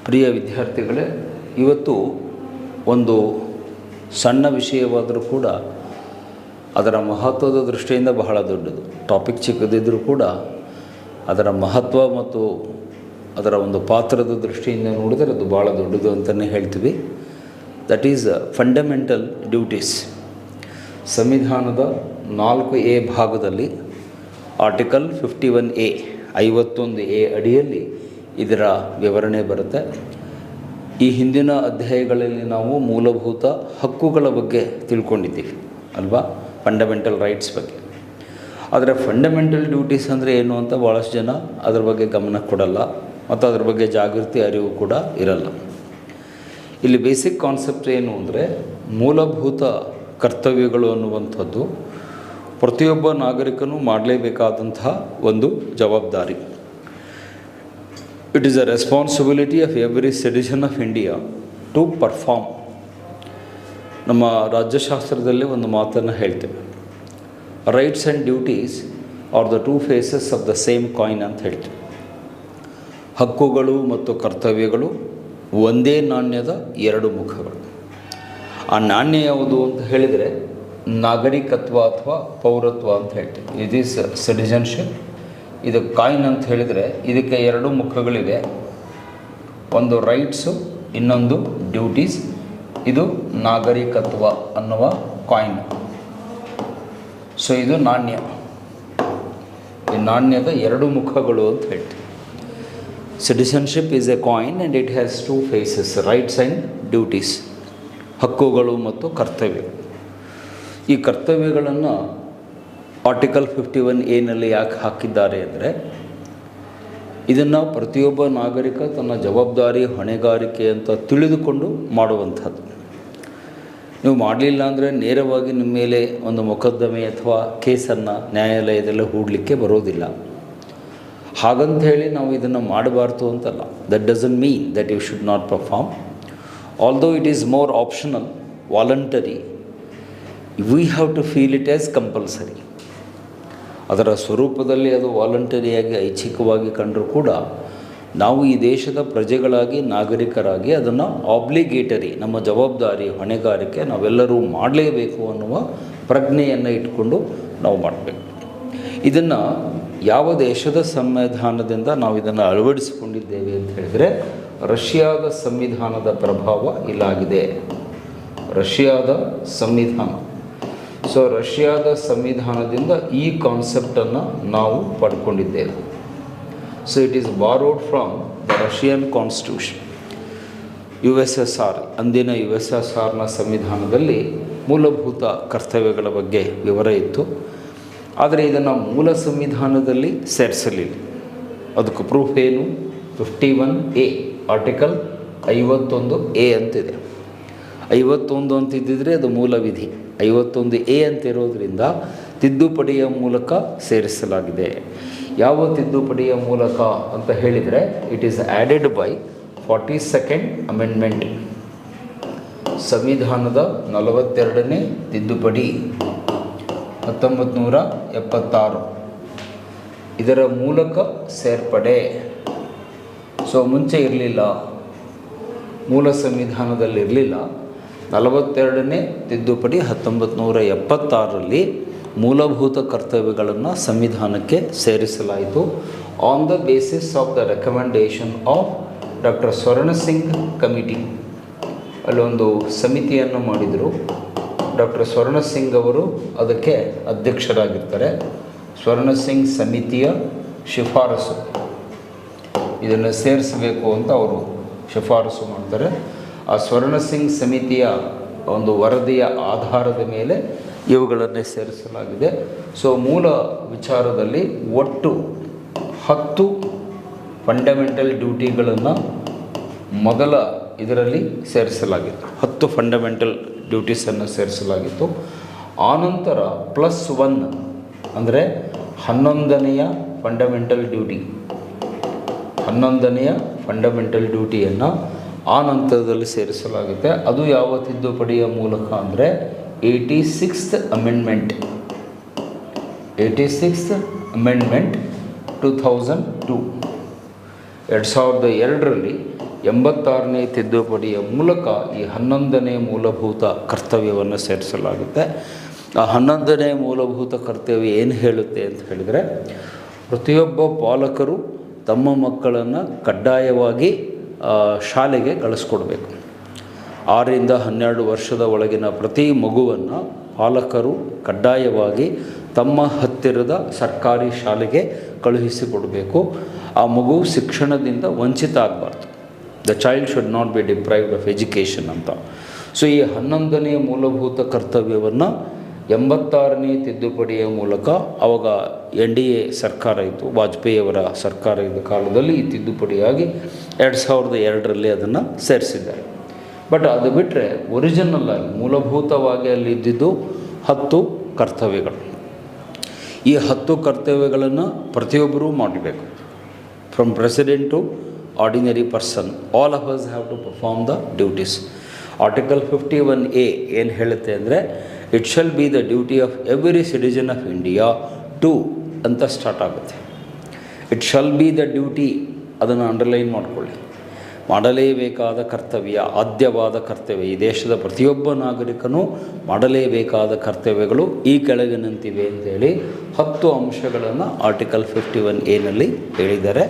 ಪ್ರಿಯ ವಿದ್ಯಾರ್ಥಿಗಳೇ, ಇವತ್ತು ಒಂದು ಸಣ್ಣ ವಿಷಯವಾದರೂ ಕೂಡ ಅದರ ಮಹತ್ವದ ದೃಷ್ಟಿಯಿಂದ ಬಹಳ ದೊಡ್ಡದು. ಟಾಪಿಕ್ ಚಿಕ್ಕದಿದ್ದರೂ ಕೂಡ ಅದರ ಮಹತ್ವ ಮತ್ತು ಅದರ ಒಂದು ಪಾತ್ರದ ದೃಷ್ಟಿಯಿಂದ ನೋಡಿದರೆ ಅದು ಭಾಳ ದೊಡ್ಡದು ಅಂತಲೇ ಹೇಳ್ತೀವಿ. That is fundamental duties. ಸಂವಿಧಾನದ 4A ಭಾಗದಲ್ಲಿ ಆರ್ಟಿಕಲ್ 51A 51A ಅಡಿಯಲ್ಲಿ ಇದರ ವಿವರಣೆ ಬರುತ್ತೆ. ಈ ಹಿಂದಿನ ಅಧ್ಯಾಯಗಳಲ್ಲಿ ನಾವು ಮೂಲಭೂತ ಹಕ್ಕುಗಳ ಬಗ್ಗೆ ತಿಳ್ಕೊಂಡಿದ್ದೀವಿ ಅಲ್ವಾ, ಫಂಡಮೆಂಟಲ್ ರೈಟ್ಸ್ ಬಗ್ಗೆ. ಆದರೆ ಫಂಡಮೆಂಟಲ್ ಡ್ಯೂಟೀಸ್ ಅಂದರೆ ಏನು ಅಂತ ಭಾಳಷ್ಟು ಜನ ಅದ್ರ ಬಗ್ಗೆ ಗಮನ ಕೊಡಲ್ಲ ಮತ್ತು ಅದ್ರ ಬಗ್ಗೆ ಜಾಗೃತಿ ಅರಿವು ಕೂಡ ಇರಲ್ಲ. ಇಲ್ಲಿ ಬೇಸಿಕ್ ಕಾನ್ಸೆಪ್ಟ್ ಏನು ಅಂದರೆ, ಮೂಲಭೂತ ಕರ್ತವ್ಯಗಳು ಅನ್ನುವಂಥದ್ದು ಪ್ರತಿಯೊಬ್ಬ ನಾಗರಿಕನೂ ಮಾಡಲೇಬೇಕಾದಂತಹ ಒಂದು ಜವಾಬ್ದಾರಿ. It is a responsibility of every citizen of India to perform. ನಮ್ಮ ರಾಜ್ಯಶಾಸ್ತ್ರದಲ್ಲಿ ಒಂದು ಮಾತನ್ನು ಹೇಳ್ತೇವೆ, rights and duties are the 2 faces of the same coin ಅಂತ ಹೇಳ್ತೇವೆ. ಹಕ್ಕುಗಳು ಮತ್ತು ಕರ್ತವ್ಯಗಳು ಒಂದೇ ನಾಣ್ಯದ 2 ಮುಖಗಳು. ಆ ನಾಣ್ಯ ಯಾವುದು ಅಂತ ಹೇಳಿದರೆ ನಾಗರಿಕತ್ವ ಅಥವಾ ಪೌರತ್ವ ಅಂತ ಹೇಳ್ತೀವಿ. It is citizenship. ಇದು ಕಾಯಿನ್ ಅಂತ ಹೇಳಿದರೆ ಇದಕ್ಕೆ 2 ಮುಖಗಳಿವೆ, ಒಂದು ರೈಟ್ಸು, ಇನ್ನೊಂದು ಡ್ಯೂಟೀಸ್. ಇದು ನಾಗರಿಕತ್ವ ಅನ್ನುವ ಕಾಯಿನ್. ಸೊ ಇದು ನಾಣ್ಯ. ಈ ನಾಣ್ಯದ 2 ಮುಖಗಳು ಅಂತ ಹೇಳ್ತೀವಿ. Citizenship is a coin and it has 2 faces, rights and duties, ಹಕ್ಕುಗಳು ಮತ್ತು ಕರ್ತವ್ಯಗಳು. ಈ ಕರ್ತವ್ಯಗಳನ್ನು ಆರ್ಟಿಕಲ್ 51A ಯಾಕೆ ಹಾಕಿದ್ದಾರೆ ಅಂದರೆ, ಇದನ್ನು ಪ್ರತಿಯೊಬ್ಬ ನಾಗರಿಕ ತನ್ನ ಜವಾಬ್ದಾರಿ ಹೊಣೆಗಾರಿಕೆ ಅಂತ ತಿಳಿದುಕೊಂಡು ಮಾಡುವಂಥದ್ದು. ನೀವು ಮಾಡಲಿಲ್ಲ ಅಂದರೆ ನೇರವಾಗಿ ನಿಮ್ಮ ಮೇಲೆ ಒಂದು ಮೊಕದ್ದಮೆ ಅಥವಾ ಕೇಸನ್ನು ನ್ಯಾಯಾಲಯದಲ್ಲಿ ಹೂಡಲಿಕ್ಕೆ ಬರೋದಿಲ್ಲ. ಹಾಗಂತ ಹೇಳಿ ನಾವು ಇದನ್ನು ಮಾಡಬಾರ್ದು ಅಂತಲ್ಲ. That doesn't mean that you should not perform. Although it is more optional, voluntary, we have to feel it as compulsory. ಅದರ ಸ್ವರೂಪದಲ್ಲಿ ಅದು ವಾಲಂಟರಿಯಾಗಿ ಐಚ್ಛಿಕವಾಗಿ ಕಂಡರೂ ಕೂಡ ನಾವು ಈ ದೇಶದ ಪ್ರಜೆಗಳಾಗಿ, ನಾಗರಿಕರಾಗಿ ಅದನ್ನು ಆಬ್ಲಿಗೇಟರಿ, ನಮ್ಮ ಜವಾಬ್ದಾರಿ ಹೊಣೆಗಾರಿಕೆ ನಾವೆಲ್ಲರೂ ಮಾಡಲೇಬೇಕು ಅನ್ನುವ ಪ್ರಜ್ಞೆಯನ್ನು ಇಟ್ಕೊಂಡು ನಾವು ಮಾಡಬೇಕು. ಇದನ್ನು ಯಾವ ದೇಶದ ಸಂವಿಧಾನದಿಂದ ನಾವು ಇದನ್ನು ಅಳವಡಿಸಿಕೊಂಡಿದ್ದೇವೆ ಅಂತ ಹೇಳಿದರೆ, ರಷ್ಯಾದ ಸಂವಿಧಾನದ ಪ್ರಭಾವ ಇಲ್ಲಾಗಿದೆ. ರಷ್ಯಾದ ಸಂವಿಧಾನ. ಸೊ ರಷ್ಯಾದ ಸಂವಿಧಾನದಿಂದ ಈ ಕಾನ್ಸೆಪ್ಟನ್ನು ನಾವು ಪಡ್ಕೊಂಡಿದ್ದೇವೆ. So it is borrowed from the Russian constitution. USSR, ಅಂದಿನ USSRನ ಸಂವಿಧಾನದಲ್ಲಿ ಮೂಲಭೂತ ಕರ್ತವ್ಯಗಳ ಬಗ್ಗೆ ವಿವರ ಇತ್ತು. ಆದರೆ ಇದನ್ನು ಮೂಲ ಸಂವಿಧಾನದಲ್ಲಿ ಸೇರಿಸಲಿಲ್ಲ. ಅದಕ್ಕೆ ಪ್ರೂಫ್ ಏನು? 51A, ಆರ್ಟಿಕಲ್ 51A ಅಂತಿದೆ. 51 ಅಂತಿದ್ದರೆ ಅದು ಮೂಲ ವಿಧಿ. 51A ಅಂತಿರೋದ್ರಿಂದ ತಿದ್ದುಪಡಿಯ ಮೂಲಕ ಸೇರಿಸಲಾಗಿದೆ. ಯಾವ ತಿದ್ದುಪಡಿಯ ಮೂಲಕ ಅಂತ ಹೇಳಿದರೆ, it is added by 42nd amendment. ಸಂವಿಧಾನದ 42ನೇ ತಿದ್ದುಪಡಿ 1976 ಇದರ ಮೂಲಕ ಸೇರ್ಪಡೆ. ಸೊ ಮುಂಚೆ ಇರಲಿಲ್ಲ, ಮೂಲ ಸಂವಿಧಾನದಲ್ಲಿ ಇರಲಿಲ್ಲ. 42ನೇ ತಿದ್ದುಪಡಿ 1976ರಲ್ಲಿ ಮೂಲಭೂತ ಕರ್ತವ್ಯಗಳನ್ನು ಸಂವಿಧಾನಕ್ಕೆ ಸೇರಿಸಲಾಯಿತು. On the basis of the recommendation of doctor Swaran Singh committee. ಅಲ್ಲೊಂದು ಸಮಿತಿಯನ್ನು ಮಾಡಿದರು. ಡಾಕ್ಟರ್ ಸ್ವರ್ಣ ಸಿಂಗ್ ಅವರು ಅದಕ್ಕೆ ಅಧ್ಯಕ್ಷರಾಗಿರ್ತಾರೆ. ಸ್ವರ್ಣ ಸಿಂಗ್ ಸಮಿತಿಯ ಶಿಫಾರಸು, ಇದನ್ನು ಸೇರಿಸಬೇಕು ಅಂತ ಅವರು ಶಿಫಾರಸು ಮಾಡ್ತಾರೆ. ಆ ಸ್ವರ್ಣ ಸಿಂಗ್ ಸಮಿತಿಯ ಒಂದು ವರದಿಯ ಆಧಾರದ ಮೇಲೆ ಇವುಗಳನ್ನೇ ಸೇರಿಸಲಾಗಿದೆ. ಸೊ ಮೂಲ ವಿಚಾರದಲ್ಲಿ ಒಟ್ಟು 10 ಫಂಡಮೆಂಟಲ್ ಡ್ಯೂಟಿಗಳನ್ನು ಮೊದಲ ಇದರಲ್ಲಿ ಸೇರಿಸಲಾಗಿತ್ತು. 10 ಫಂಡಮೆಂಟಲ್ ಡ್ಯೂಟೀಸನ್ನು ಸೇರಿಸಲಾಗಿತ್ತು. ಆನಂತರ +1 ಅಂದರೆ 11ನೆಯ ಫಂಡಮೆಂಟಲ್ ಡ್ಯೂಟಿ, 11ನೆಯ ಫಂಡಮೆಂಟಲ್ ಡ್ಯೂಟಿಯನ್ನು ಆ ನಂತರದಲ್ಲಿ ಸೇರಿಸಲಾಗುತ್ತೆ. ಅದು ಯಾವ ತಿದ್ದುಪಡಿಯ ಮೂಲಕ ಅಂದರೆ 86th ಅಮೆಂಡ್ಮೆಂಟ್. 86th amendment 2002. 2002ರಲ್ಲಿ 86ನೇ ತಿದ್ದುಪಡಿಯ ಮೂಲಕ ಈ 11ನೇ ಮೂಲಭೂತ ಕರ್ತವ್ಯವನ್ನು ಸೇರಿಸಲಾಗುತ್ತೆ. ಆ 11ನೇ ಮೂಲಭೂತ ಕರ್ತವ್ಯ ಏನು ಹೇಳುತ್ತೆ ಅಂತ ಹೇಳಿದರೆ, ಪ್ರತಿಯೊಬ್ಬ ಪಾಲಕರು ತಮ್ಮ ಮಕ್ಕಳನ್ನು ಕಡ್ಡಾಯವಾಗಿ ಶಾಲೆಗೆ ಕಳಿಸ್ಕೊಡ್ಬೇಕು. 6ರಿಂದ 12 ವರ್ಷದ ಒಳಗಿನ ಪ್ರತಿ ಮಗುವನ್ನು ಪಾಲಕರು ಕಡ್ಡಾಯವಾಗಿ ತಮ್ಮ ಹತ್ತಿರದ ಸರ್ಕಾರಿ ಶಾಲೆಗೆ ಕಳುಹಿಸಿಕೊಡಬೇಕು. ಆ ಮಗು ಶಿಕ್ಷಣದಿಂದ ವಂಚಿತ ಆಗಬಾರ್ದು. The child should not be deprived of education ಅಂತ. ಸೊ ಈ 11ನೇ ಮೂಲಭೂತ ಕರ್ತವ್ಯವನ್ನು 86ನೇ ತಿದ್ದುಪಡಿಯ ಮೂಲಕ, ಆವಾಗ NDA ಸರ್ಕಾರ ಇತ್ತು, ವಾಜಪೇಯಿಯವರ ಸರ್ಕಾರ ಇದ್ದ ಕಾಲದಲ್ಲಿ ಈ ತಿದ್ದುಪಡಿಯಾಗಿ 2002ರಲ್ಲಿ ಅದನ್ನು ಸೇರಿಸಿದ್ದಾರೆ. ಬಟ್ ಅದು ಬಿಟ್ಟರೆ ಒರಿಜಿನಲ್ ಆಗಿ ಮೂಲಭೂತವಾಗಿ ಅಲ್ಲಿ ಇದ್ದಿದ್ದು 10 ಕರ್ತವ್ಯಗಳು. ಈ 10 ಕರ್ತವ್ಯಗಳನ್ನು ಪ್ರತಿಯೊಬ್ಬರೂ ಮಾಡಬೇಕು. From president to ordinary person, all of us have to perform the duties. Article 51A ಏನು ಹೇಳುತ್ತೆ ಅಂದರೆ, it shall be the duty of every citizen of India to ಅಂತ ಸ್ಟಾರ್ಟ್ ಆಗುತ್ತೆ. It shall be the duty, ಅದನ್ನು underline ಮಾಡಿಕೊಳ್ಳಿ. ಮಾಡಲೇಬೇಕಾದ ಕರ್ತವ್ಯ, ಆದ್ಯವಾದ ಕರ್ತವ್ಯ, ಈ ದೇಶದ ಪ್ರತಿಯೊಬ್ಬ ನಾಗರಿಕನೂ ಮಾಡಲೇಬೇಕಾದ ಕರ್ತವ್ಯಗಳು ಈ ಕೆಳಗಿನಂತಿವೆ ಅಂತೇಳಿ 10 ಅಂಶಗಳನ್ನು ಆರ್ಟಿಕಲ್ 51A ಹೇಳಿದ್ದಾರೆ.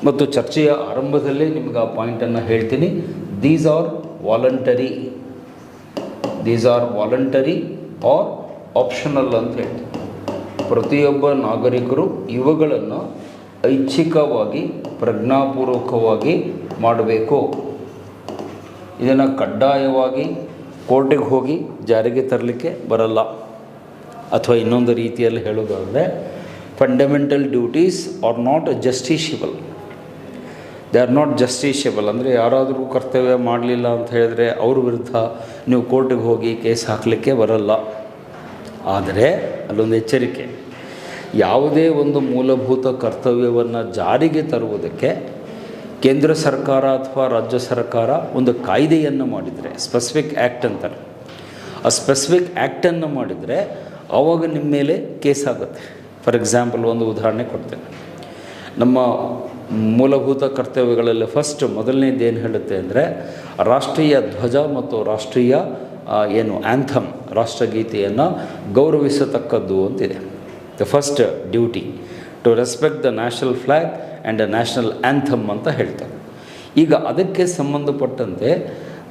ಮತ್ತು ಚರ್ಚೆಯ ಆರಂಭದಲ್ಲೇ ನಿಮ್ಗೆ ಆ ಪಾಯಿಂಟನ್ನು ಹೇಳ್ತೀನಿ. These are voluntary or optional ಅಂತ ಹೇಳ್ತೀನಿ. ಪ್ರತಿಯೊಬ್ಬ ನಾಗರಿಕರು ಇವುಗಳನ್ನು ಐಚ್ಛಿಕವಾಗಿ, ಪ್ರಜ್ಞಾಪೂರ್ವಕವಾಗಿ ಮಾಡಬೇಕು. ಇದನ್ನು ಕಡ್ಡಾಯವಾಗಿ ಕೋರ್ಟಿಗೆ ಹೋಗಿ ಜಾರಿಗೆ ತರಲಿಕ್ಕೆ ಬರಲ್ಲ. ಅಥವಾ ಇನ್ನೊಂದು ರೀತಿಯಲ್ಲಿ ಹೇಳೋದಾದರೆ, fundamental duties are not justiciable. They are not justiciable ಅಂದರೆ, ಯಾರಾದರೂ ಕರ್ತವ್ಯ ಮಾಡಲಿಲ್ಲ ಅಂತ ಹೇಳಿದ್ರೆ ಅವ್ರ ವಿರುದ್ಧ ನೀವು ಕೋರ್ಟಿಗೆ ಹೋಗಿ ಕೇಸ್ ಹಾಕಲಿಕ್ಕೆ ಬರಲ್ಲ. ಆದರೆ ಅಲ್ಲೊಂದು ಎಚ್ಚರಿಕೆ, ಯಾವುದೇ ಒಂದು ಮೂಲಭೂತ ಕರ್ತವ್ಯವನ್ನು ಜಾರಿಗೆ ತರುವುದಕ್ಕೆ ಕೇಂದ್ರ ಸರ್ಕಾರ ಅಥವಾ ರಾಜ್ಯ ಸರ್ಕಾರ ಒಂದು ಕಾಯ್ದೆಯನ್ನು ಮಾಡಿದರೆ, ಸ್ಪೆಸಿಫಿಕ್ ಆ್ಯಕ್ಟ್ ಅಂತಾರೆ. ಆ ಸ್ಪೆಸಿಫಿಕ್ ಆ್ಯಕ್ಟನ್ನು ಮಾಡಿದರೆ ಆವಾಗ ನಿಮ್ಮ ಮೇಲೆ ಕೇಸ್ ಆಗುತ್ತೆ. ಫಾರ್ ಎಕ್ಸಾಂಪಲ್ ಒಂದು ಉದಾಹರಣೆ ಕೊಡ್ತೇನೆ. ನಮ್ಮ ಮೂಲಭೂತ ಕರ್ತವ್ಯಗಳಲ್ಲಿ ಮೊದಲನೇದು ಏನು ಹೇಳುತ್ತೆ ಅಂದರೆ, ರಾಷ್ಟ್ರೀಯ ಧ್ವಜ ಮತ್ತು ರಾಷ್ಟ್ರೀಯ ಆ್ಯಂಥಮ್, ರಾಷ್ಟ್ರಗೀತೆಯನ್ನು ಗೌರವಿಸತಕ್ಕದ್ದು ಅಂತಿದೆ. The first duty to respect the national flag and a national anthem ಅಂತ ಹೇಳ್ತಾರೆ. ಈಗ ಅದಕ್ಕೆ ಸಂಬಂಧಪಟ್ಟಂತೆ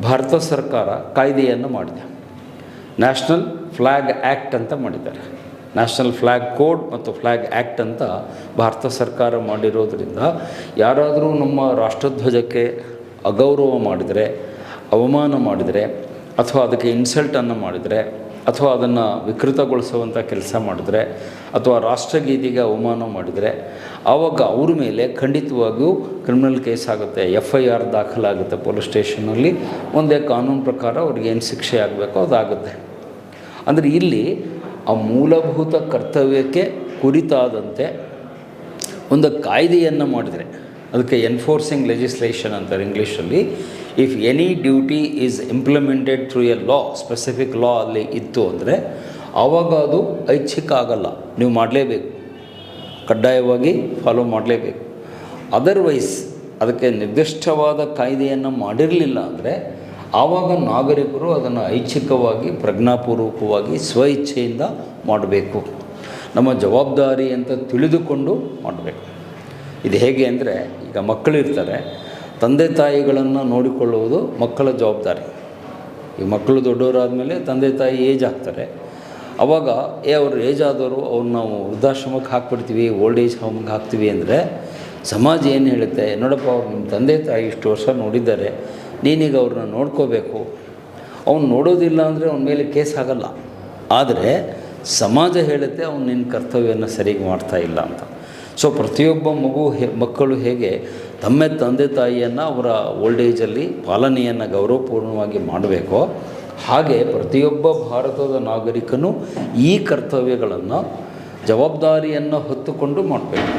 ಭಾರತ ಸರ್ಕಾರ ಕಾಯ್ದೆಯನ್ನು ಮಾಡಿದೆ. ನ್ಯಾಷನಲ್ ಫ್ಲ್ಯಾಗ್ ಆ್ಯಕ್ಟ್ ಅಂತ ಮಾಡಿದ್ದಾರೆ. ನ್ಯಾಷನಲ್ ಫ್ಲ್ಯಾಗ್ ಕೋಡ್ ಮತ್ತು ಫ್ಲ್ಯಾಗ್ ಆ್ಯಕ್ಟ್ ಅಂತ ಭಾರತ ಸರ್ಕಾರ ಮಾಡಿರೋದ್ರಿಂದ, ಯಾರಾದರೂ ನಮ್ಮ ರಾಷ್ಟ್ರಧ್ವಜಕ್ಕೆ ಅಗೌರವ ಮಾಡಿದರೆ, ಅವಮಾನ ಮಾಡಿದರೆ, ಅಥವಾ ಅದಕ್ಕೆ ಇನ್ಸಲ್ಟನ್ನು ಮಾಡಿದರೆ, ಅಥವಾ ಅದನ್ನು ವಿಕೃತಗೊಳಿಸುವಂಥ ಕೆಲಸ ಮಾಡಿದರೆ, ಅಥವಾ ರಾಷ್ಟ್ರಗೀತೆಗೆ ಅವಮಾನ ಮಾಡಿದರೆ, ಆವಾಗ ಅವ್ರ ಮೇಲೆ ಖಂಡಿತವಾಗಿಯೂ ಕ್ರಿಮಿನಲ್ ಕೇಸ್ ಆಗುತ್ತೆ, FIR ದಾಖಲಾಗುತ್ತೆ ಪೊಲೀಸ್ ಸ್ಟೇಷನಲ್ಲಿ. ಒಂದೇ ಕಾನೂನು ಪ್ರಕಾರ ಅವ್ರಿಗೇನು ಶಿಕ್ಷೆ ಆಗಬೇಕೋ ಅದಾಗುತ್ತೆ. ಅಂದರೆ ಇಲ್ಲಿ ಆ ಮೂಲಭೂತ ಕರ್ತವ್ಯಕ್ಕೆ ಕುರಿತಾದಂತೆ ಒಂದು ಕಾಯ್ದೆಯನ್ನು ಮಾಡಿದರೆ, ಅದಕ್ಕೆ ಎನ್ಫೋರ್ಸಿಂಗ್ ಲೆಜಿಸ್ಲೇಷನ್ ಅಂತಾರೆ ಇಂಗ್ಲೀಷಲ್ಲಿ. If any duty is implemented through a law, specific law ಅಲ್ಲಿ ಇತ್ತು ಅಂದರೆ, ಆವಾಗ ಅದು ಐಚ್ಛಿಕ ಆಗಲ್ಲ, ನೀವು ಮಾಡಲೇಬೇಕು, ಕಡ್ಡಾಯವಾಗಿ ಫಾಲೋ ಮಾಡಲೇಬೇಕು. ಅದರ್ವೈಸ್ ಅದಕ್ಕೆ ನಿರ್ದಿಷ್ಟವಾದ ಕಾಯ್ದೆಯನ್ನು ಮಾಡಿರಲಿಲ್ಲ ಅಂದರೆ, ಆವಾಗ ನಾಗರಿಕರು ಅದನ್ನು ಐಚ್ಛಿಕವಾಗಿ, ಪ್ರಜ್ಞಾಪೂರ್ವಕವಾಗಿ, ಸ್ವಇಚ್ಛೆಯಿಂದ ಮಾಡಬೇಕು. ನಮ್ಮ ಜವಾಬ್ದಾರಿ ಅಂತ ತಿಳಿದುಕೊಂಡು ಮಾಡಬೇಕು. ಇದು ಹೇಗೆ ಅಂದರೆ, ಈಗ ಮಕ್ಕಳಿರ್ತಾರೆ, ತಂದೆ ತಾಯಿಗಳನ್ನು ನೋಡಿಕೊಳ್ಳುವುದು ಮಕ್ಕಳ ಜವಾಬ್ದಾರಿ. ಈ ಮಕ್ಕಳು ದೊಡ್ಡವರಾದಮೇಲೆ ತಂದೆ ತಾಯಿ ಏಜ್ ಆಗ್ತಾರೆ. ಆವಾಗ ಅವ್ರು ಏಜ್ ಆದವರು ಅವ್ರು ನಾವು ವೃದ್ಧಾಶ್ರಮಕ್ಕೆ ಹಾಕ್ಬಿಡ್ತೀವಿ, ಓಲ್ಡ್ ಏಜ್ ಹೋಮ್ಗೆ ಹಾಕ್ತೀವಿ ಅಂದರೆ, ಸಮಾಜ ಏನು ಹೇಳುತ್ತೆ, ನೋಡಪ್ಪ ಅವ್ರು ನಿಮ್ಮ ತಂದೆ ತಾಯಿ ಇಷ್ಟು ವರ್ಷ ನೋಡಿದ್ದಾರೆ, ನೀನೀಗ ಅವ್ರನ್ನ ನೋಡ್ಕೋಬೇಕು. ಅವ್ನು ನೋಡೋದಿಲ್ಲ ಅಂದರೆ ಅವನ ಮೇಲೆ ಕೇಸ್ ಆಗಲ್ಲ. ಆದರೆ ಸಮಾಜ ಹೇಳುತ್ತೆ ಅವ್ನು ನಿನ್ನ ಕರ್ತವ್ಯವನ್ನು ಸರಿಯಾಗಿ ಮಾಡ್ತಾಯಿಲ್ಲ ಅಂತ. ಸೊ ಪ್ರತಿಯೊಬ್ಬ ಮಕ್ಕಳು ಹೇಗೆ ತಮ್ಮ ತಂದೆ ತಾಯಿಯನ್ನು ಅವರ ಓಲ್ಡ್ ಏಜಲ್ಲಿ ಪಾಲನೆಯನ್ನು ಗೌರವಪೂರ್ಣವಾಗಿ ಮಾಡಬೇಕೋ, ಹಾಗೆ ಪ್ರತಿಯೊಬ್ಬ ಭಾರತದ ನಾಗರಿಕನು ಈ ಕರ್ತವ್ಯಗಳನ್ನು, ಜವಾಬ್ದಾರಿಯನ್ನು ಹೊತ್ತುಕೊಂಡು ಮಾಡಬೇಕು.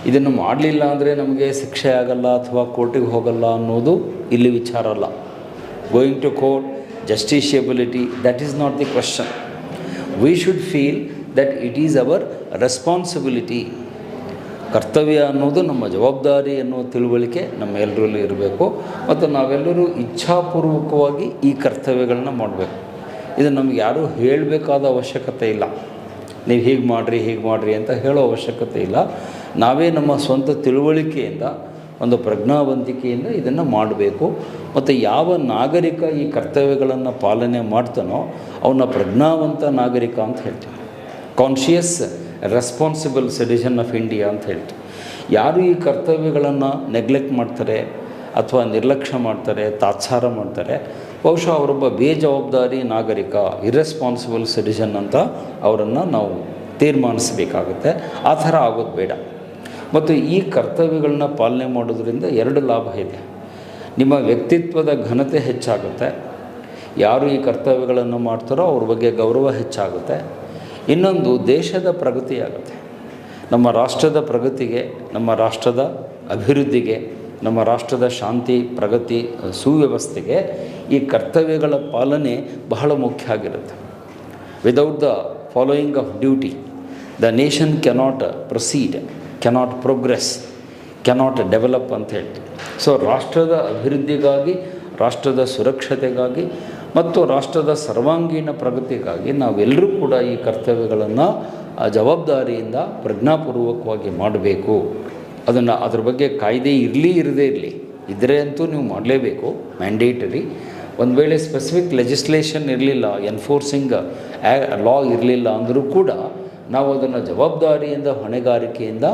ಇದನ್ನು ಮಾಡಲಿಲ್ಲ ಅಂದರೆ ನಮಗೆ ಶಿಕ್ಷೆ ಆಗಲ್ಲ ಅಥವಾ ಕೋರ್ಟಿಗೆ ಹೋಗಲ್ಲ ಅನ್ನೋದು ಇಲ್ಲಿ ವಿಚಾರ ಅಲ್ಲ. Going to court, justiciability, that is not the question. We should feel that it is our responsibility ಕರ್ತವ್ಯ ಅನ್ನೋದು ನಮ್ಮ ಜವಾಬ್ದಾರಿ ಅನ್ನೋ ತಿಳುವಳಿಕೆ ನಮ್ಮೆಲ್ಲರಲ್ಲೂ ಇರಬೇಕು. ಮತ್ತು ನಾವೆಲ್ಲರೂ ಇಚ್ಛಾಪೂರ್ವಕವಾಗಿ ಈ ಕರ್ತವ್ಯಗಳನ್ನ ಮಾಡಬೇಕು. ಇದು ನಮ್ಗೆ ಯಾರೂ ಹೇಳಬೇಕಾದ ಅವಶ್ಯಕತೆ ಇಲ್ಲ. ನೀವು ಹೀಗೆ ಮಾಡಿರಿ ಅಂತ ಹೇಳೋ ಅವಶ್ಯಕತೆ ಇಲ್ಲ. ನಾವೇ ನಮ್ಮ ಸ್ವಂತ ತಿಳುವಳಿಕೆಯಿಂದ, ಒಂದು ಪ್ರಜ್ಞಾವಂತಿಕೆಯಿಂದ ಇದನ್ನು ಮಾಡಬೇಕು. ಮತ್ತು ಯಾವ ನಾಗರಿಕ ಈ ಕರ್ತವ್ಯಗಳನ್ನು ಪಾಲನೆ ಮಾಡ್ತಾನೋ ಅವನ ಪ್ರಜ್ಞಾವಂತ ನಾಗರಿಕ ಅಂತ ಹೇಳ್ತೀವಿ. Conscious responsible citizen of India ಅಂತ ಹೇಳ್ತೀವಿ. ಯಾರು ಈ ಕರ್ತವ್ಯಗಳನ್ನು ನೆಗ್ಲೆಕ್ಟ್ ಮಾಡ್ತಾರೆ ಅಥವಾ ನಿರ್ಲಕ್ಷ್ಯ ಮಾಡ್ತಾರೆ, ತಾತ್ಸಾರ ಮಾಡ್ತಾರೆ, ಬಹುಶಃ ಅವರೊಬ್ಬ ಬೇಜವಾಬ್ದಾರಿ ನಾಗರಿಕ, ಇರ್ರೆಸ್ಪಾನ್ಸಿಬಲ್ ಸಿಟಿಜನ್ ಅಂತ ಅವರನ್ನು ನಾವು ತೀರ್ಮಾನಿಸಬೇಕಾಗುತ್ತೆ. ಆ ಥರ ಆಗೋದು ಬೇಡ. ಮತ್ತು ಈ ಕರ್ತವ್ಯಗಳನ್ನ ಪಾಲನೆ ಮಾಡೋದ್ರಿಂದ 2 ಲಾಭ ಇದೆ. ನಿಮ್ಮ ವ್ಯಕ್ತಿತ್ವದ ಘನತೆ ಹೆಚ್ಚಾಗುತ್ತೆ. ಯಾರು ಈ ಕರ್ತವ್ಯಗಳನ್ನು ಮಾಡ್ತಾರೋ ಅವ್ರ ಬಗ್ಗೆ ಗೌರವ ಹೆಚ್ಚಾಗುತ್ತೆ. ಇನ್ನೊಂದು, ದೇಶದ ಪ್ರಗತಿಯಾಗುತ್ತೆ. ನಮ್ಮ ರಾಷ್ಟ್ರದ ಪ್ರಗತಿಗೆ, ನಮ್ಮ ರಾಷ್ಟ್ರದ ಅಭಿವೃದ್ಧಿಗೆ, ನಮ್ಮ ರಾಷ್ಟ್ರದ ಶಾಂತಿ, ಪ್ರಗತಿ, ಸುವ್ಯವಸ್ಥೆಗೆ ಈ ಕರ್ತವ್ಯಗಳ ಪಾಲನೆ ಬಹಳ ಮುಖ್ಯ ಆಗಿರುತ್ತೆ. Without the following of duty the nation cannot proceed, cannot progress, cannot develop ಅಂತ ಹೇಳ್ತೀವಿ. ಸೊ ರಾಷ್ಟ್ರದ ಅಭಿವೃದ್ಧಿಗಾಗಿ, ರಾಷ್ಟ್ರದ ಸುರಕ್ಷತೆಗಾಗಿ ಮತ್ತು ರಾಷ್ಟ್ರದ ಸರ್ವಾಂಗೀಣ ಪ್ರಗತಿಗಾಗಿ ನಾವೆಲ್ಲರೂ ಕೂಡ ಈ ಕರ್ತವ್ಯಗಳನ್ನು ಜವಾಬ್ದಾರಿಯಿಂದ ಪ್ರಜ್ಞಾಪೂರ್ವಕವಾಗಿ ಮಾಡಬೇಕು. ಅದ್ರ ಬಗ್ಗೆ ಕಾಯ್ದೆ ಇರದೇ ಇರಲಿ, ಇದ್ದರೆ ಅಂತೂ ನೀವು ಮಾಡಲೇಬೇಕು, ಮ್ಯಾಂಡೇಟರಿ. ಒಂದು ವೇಳೆ ಸ್ಪೆಸಿಫಿಕ್ ಲೆಜಿಸ್ಲೇಷನ್ ಇರಲಿಲ್ಲ, ಎನ್ಫೋರ್ಸಿಂಗ್ ಲಾ ಇರಲಿಲ್ಲ ಅಂದರೂ ಕೂಡ ನಾವು ಅದನ್ನು ಜವಾಬ್ದಾರಿಯಿಂದ, ಹೊಣೆಗಾರಿಕೆಯಿಂದ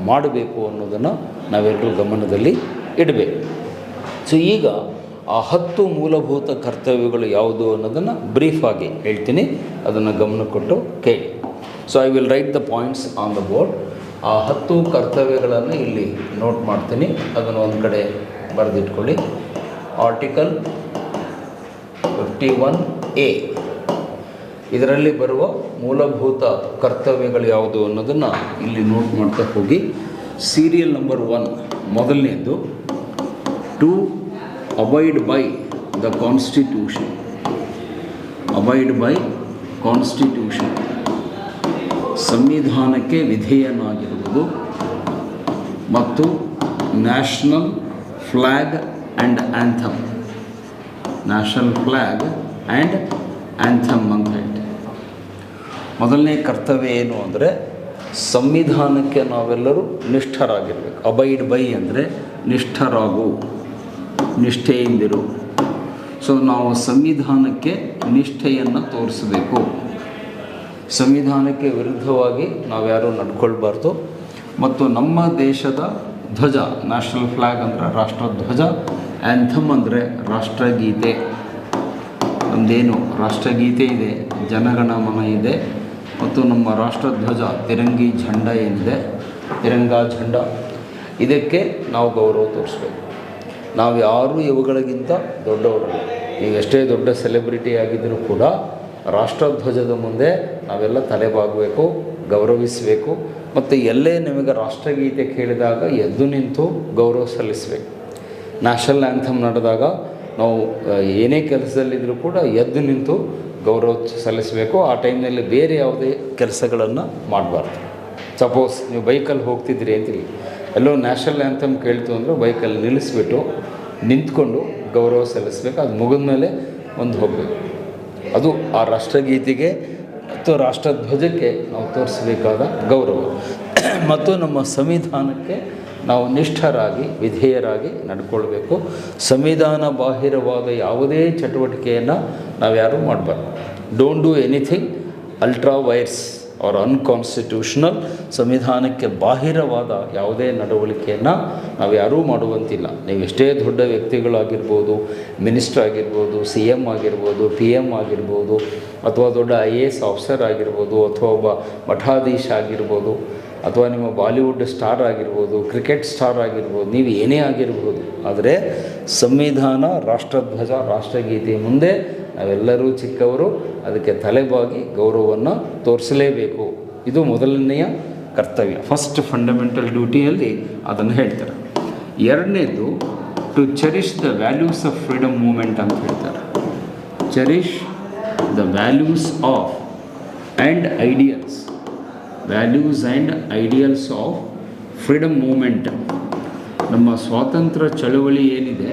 ಮಾಡಬೇಕು ಅನ್ನೋದನ್ನು ನಾವೆಲ್ಲರೂ ಗಮನದಲ್ಲಿ ಇಡಬೇಕು. ಸೊ ಈಗ ಆ 10 ಮೂಲಭೂತ ಕರ್ತವ್ಯಗಳು ಯಾವುದು ಅನ್ನೋದನ್ನು ಬ್ರೀಫಾಗಿ ಹೇಳ್ತೀನಿ, ಅದನ್ನು ಗಮನ ಕೊಟ್ಟು ಕೇಳಿ. So I will write the points on the board. ಆ 10 ಕರ್ತವ್ಯಗಳನ್ನು ಇಲ್ಲಿ ನೋಟ್ ಮಾಡ್ತೀನಿ, ಅದನ್ನು ಒಂದು ಕಡೆ ಬರೆದಿಟ್ಕೊಳ್ಳಿ. ಆರ್ಟಿಕಲ್ 51A ಇದರಲ್ಲಿ ಬರುವ ಮೂಲಭೂತ ಕರ್ತವ್ಯಗಳು ಯಾವುದು ಅನ್ನೋದನ್ನು ಇಲ್ಲಿ ನೋಟ್ ಮಾಡ್ತಾ ಹೋಗಿ. ಸೀರಿಯಲ್ ನಂಬರ್ 1, ಮೊದಲನೇದು, to abide by the constitution. Abide by constitution, ಸಂವಿಧಾನಕ್ಕೆ ವಿಧೇಯನಾಗಿರುವುದು ಮತ್ತು national flag and anthem. National flag and anthem ಅಂತ ಹೇಳ್ತೀವಿ. ಮೊದಲನೇ ಕರ್ತವ್ಯ ಏನು ಅಂದರೆ ಸಂವಿಧಾನಕ್ಕೆ ನಾವೆಲ್ಲರೂ ನಿಷ್ಠರಾಗಿರಬೇಕು. ಅಬೈಡ್ ಬೈ ಅಂದರೆ ನಿಷ್ಠರಾಗು, ನಿಷ್ಠೆಯಿಂದಿರು. ಸೊ ನಾವು ಸಂವಿಧಾನಕ್ಕೆ ನಿಷ್ಠೆಯನ್ನು ತೋರಿಸಬೇಕು. ಸಂವಿಧಾನಕ್ಕೆ ವಿರುದ್ಧವಾಗಿ ನಾವ್ಯಾರೂ ನಡ್ಕೊಳ್ಬಾರ್ದು. ಮತ್ತು ನಮ್ಮ ದೇಶದ ಧ್ವಜ, ನ್ಯಾಷನಲ್ ಫ್ಲ್ಯಾಗ್ ಅಂದರೆ ರಾಷ್ಟ್ರಧ್ವಜ, ಆ್ಯಂಥಮ್ ಅಂದರೆ ರಾಷ್ಟ್ರಗೀತೆ. ನಮ್ಮದೇನು ರಾಷ್ಟ್ರಗೀತೆ ಇದೆ, ಜನಗಣಮನ ಇದೆ, ಮತ್ತು ನಮ್ಮ ರಾಷ್ಟ್ರಧ್ವಜ ತಿರಂಗಿ ಝಂಡ ಏನಿದೆ, ತಿರಂಗಾ ಝಂಡ, ಇದಕ್ಕೆ ನಾವು ಗೌರವ ತೋರಿಸ್ಬೇಕು. ನಾವು ಯಾರೂ ಇವುಗಳಿಗಿಂತ ದೊಡ್ಡವರಲ್ಲ. ನೀವೆಷ್ಟೇ ದೊಡ್ಡ ಸೆಲೆಬ್ರಿಟಿ ಆಗಿದ್ದರೂ ಕೂಡ ರಾಷ್ಟ್ರಧ್ವಜದ ಮುಂದೆ ನಾವೆಲ್ಲ ತಲೆಬಾಗಬೇಕು, ಗೌರವಿಸಬೇಕು. ಮತ್ತು ಎಲ್ಲೇ ನಿಮಗೆ ರಾಷ್ಟ್ರಗೀತೆ ಕೇಳಿದಾಗ ಎದ್ದು ನಿಂತು ಗೌರವ ಸಲ್ಲಿಸಬೇಕು. ನ್ಯಾಷನಲ್ ಆ್ಯಂಥಮ್ ನಡೆದಾಗ ನಾವು ಏನೇ ಕೆಲಸದಲ್ಲಿದ್ದರೂ ಕೂಡ ಎದ್ದು ನಿಂತು ಗೌರವ ಸಲ್ಲಿಸಬೇಕು. ಆ ಟೈಮ್ನಲ್ಲಿ ಬೇರೆ ಯಾವುದೇ ಕೆಲಸಗಳನ್ನು ಮಾಡಬಾರ್ದು. ಸಪೋಸ್ ನೀವು ಬೈಕಲ್ಲಿ ಹೋಗ್ತಿದ್ದೀರಿ ಅಂತೀವಿ, ಎಲ್ಲೋ ನ್ಯಾಷನಲ್ ಆ್ಯಂಥಮ್ ಕೇಳ್ತು ಅಂದರೆ ಬೈಕಲ್ಲಿ ನಿಲ್ಲಿಸ್ಬಿಟ್ಟು ನಿಂತ್ಕೊಂಡು ಗೌರವ ಸಲ್ಲಿಸಬೇಕು. ಅದು ಮುಗಿದ ಮೇಲೆ ಒಂದು ಹೋಗಬೇಕು. ಅದು ಆ ರಾಷ್ಟ್ರಗೀತೆಗೆ ಮತ್ತು ರಾಷ್ಟ್ರಧ್ವಜಕ್ಕೆ ನಾವು ತೋರಿಸಬೇಕಾದ ಗೌರವ. ಮತ್ತು ನಮ್ಮ ಸಂವಿಧಾನಕ್ಕೆ ನಾವು ನಿಷ್ಠರಾಗಿ, ವಿಧೇಯರಾಗಿ ನಡ್ಕೊಳ್ಬೇಕು. ಸಂವಿಧಾನ ಬಾಹಿರವಾದ ಯಾವುದೇ ಚಟುವಟಿಕೆಯನ್ನು ನಾವ್ಯಾರೂ ಮಾಡಬಾರ್ದು. Don't do anything ultra vires or unconstitutional. ಸಂವಿಧಾನಕ್ಕೆ ಬಾಹಿರವಾದ ಯಾವುದೇ ನಡವಳಿಕೆಯನ್ನು ನಾವು ಯಾರೂ ಮಾಡುವಂತಿಲ್ಲ. ನೀವು ಎಷ್ಟೇ ದೊಡ್ಡ ವ್ಯಕ್ತಿಗಳಾಗಿರ್ಬೋದು, ಮಿನಿಸ್ಟರ್ ಆಗಿರ್ಬೋದು, CM ಆಗಿರ್ಬೋದು, PM ಆಗಿರ್ಬೋದು, ಅಥವಾ ದೊಡ್ಡ IAS ಆಫೀಸರ್ ಆಗಿರ್ಬೋದು, ಅಥವಾ ಒಬ್ಬ ಮಠಾಧೀಶ ಆಗಿರ್ಬೋದು, ಅಥವಾ ನಿಮ್ಮ ಬಾಲಿವುಡ್ ಸ್ಟಾರ್ ಆಗಿರ್ಬೋದು, ಕ್ರಿಕೆಟ್ ಸ್ಟಾರ್ ಆಗಿರ್ಬೋದು, ನೀವು ಏನೇ ಆಗಿರ್ಬೋದು, ಆದರೆ ಸಂವಿಧಾನ, ರಾಷ್ಟ್ರಧ್ವಜ, ರಾಷ್ಟ್ರಗೀತೆ ಮುಂದೆ ನಾವೆಲ್ಲರೂ ಚಿಕ್ಕವರು, ಅದಕ್ಕೆ ತಲೆಬಾಗಿ ಗೌರವವನ್ನು ತೋರಿಸಲೇಬೇಕು. ಇದು ಮೊದಲನೆಯ ಕರ್ತವ್ಯ, ಫಸ್ಟ್ ಫಂಡಮೆಂಟಲ್ ಡ್ಯೂಟಿಯಲ್ಲಿ ಅದನ್ನು ಹೇಳ್ತಾರೆ. ಎರಡನೇದು to cherish the values of freedom movement ಅಂತ ಹೇಳ್ತಾರೆ. Cherish the values of and ideals, values and ideals of freedom movement, ನಮ್ಮ ಸ್ವಾತಂತ್ರ್ಯ ಚಳವಳಿ ಏನಿದೆ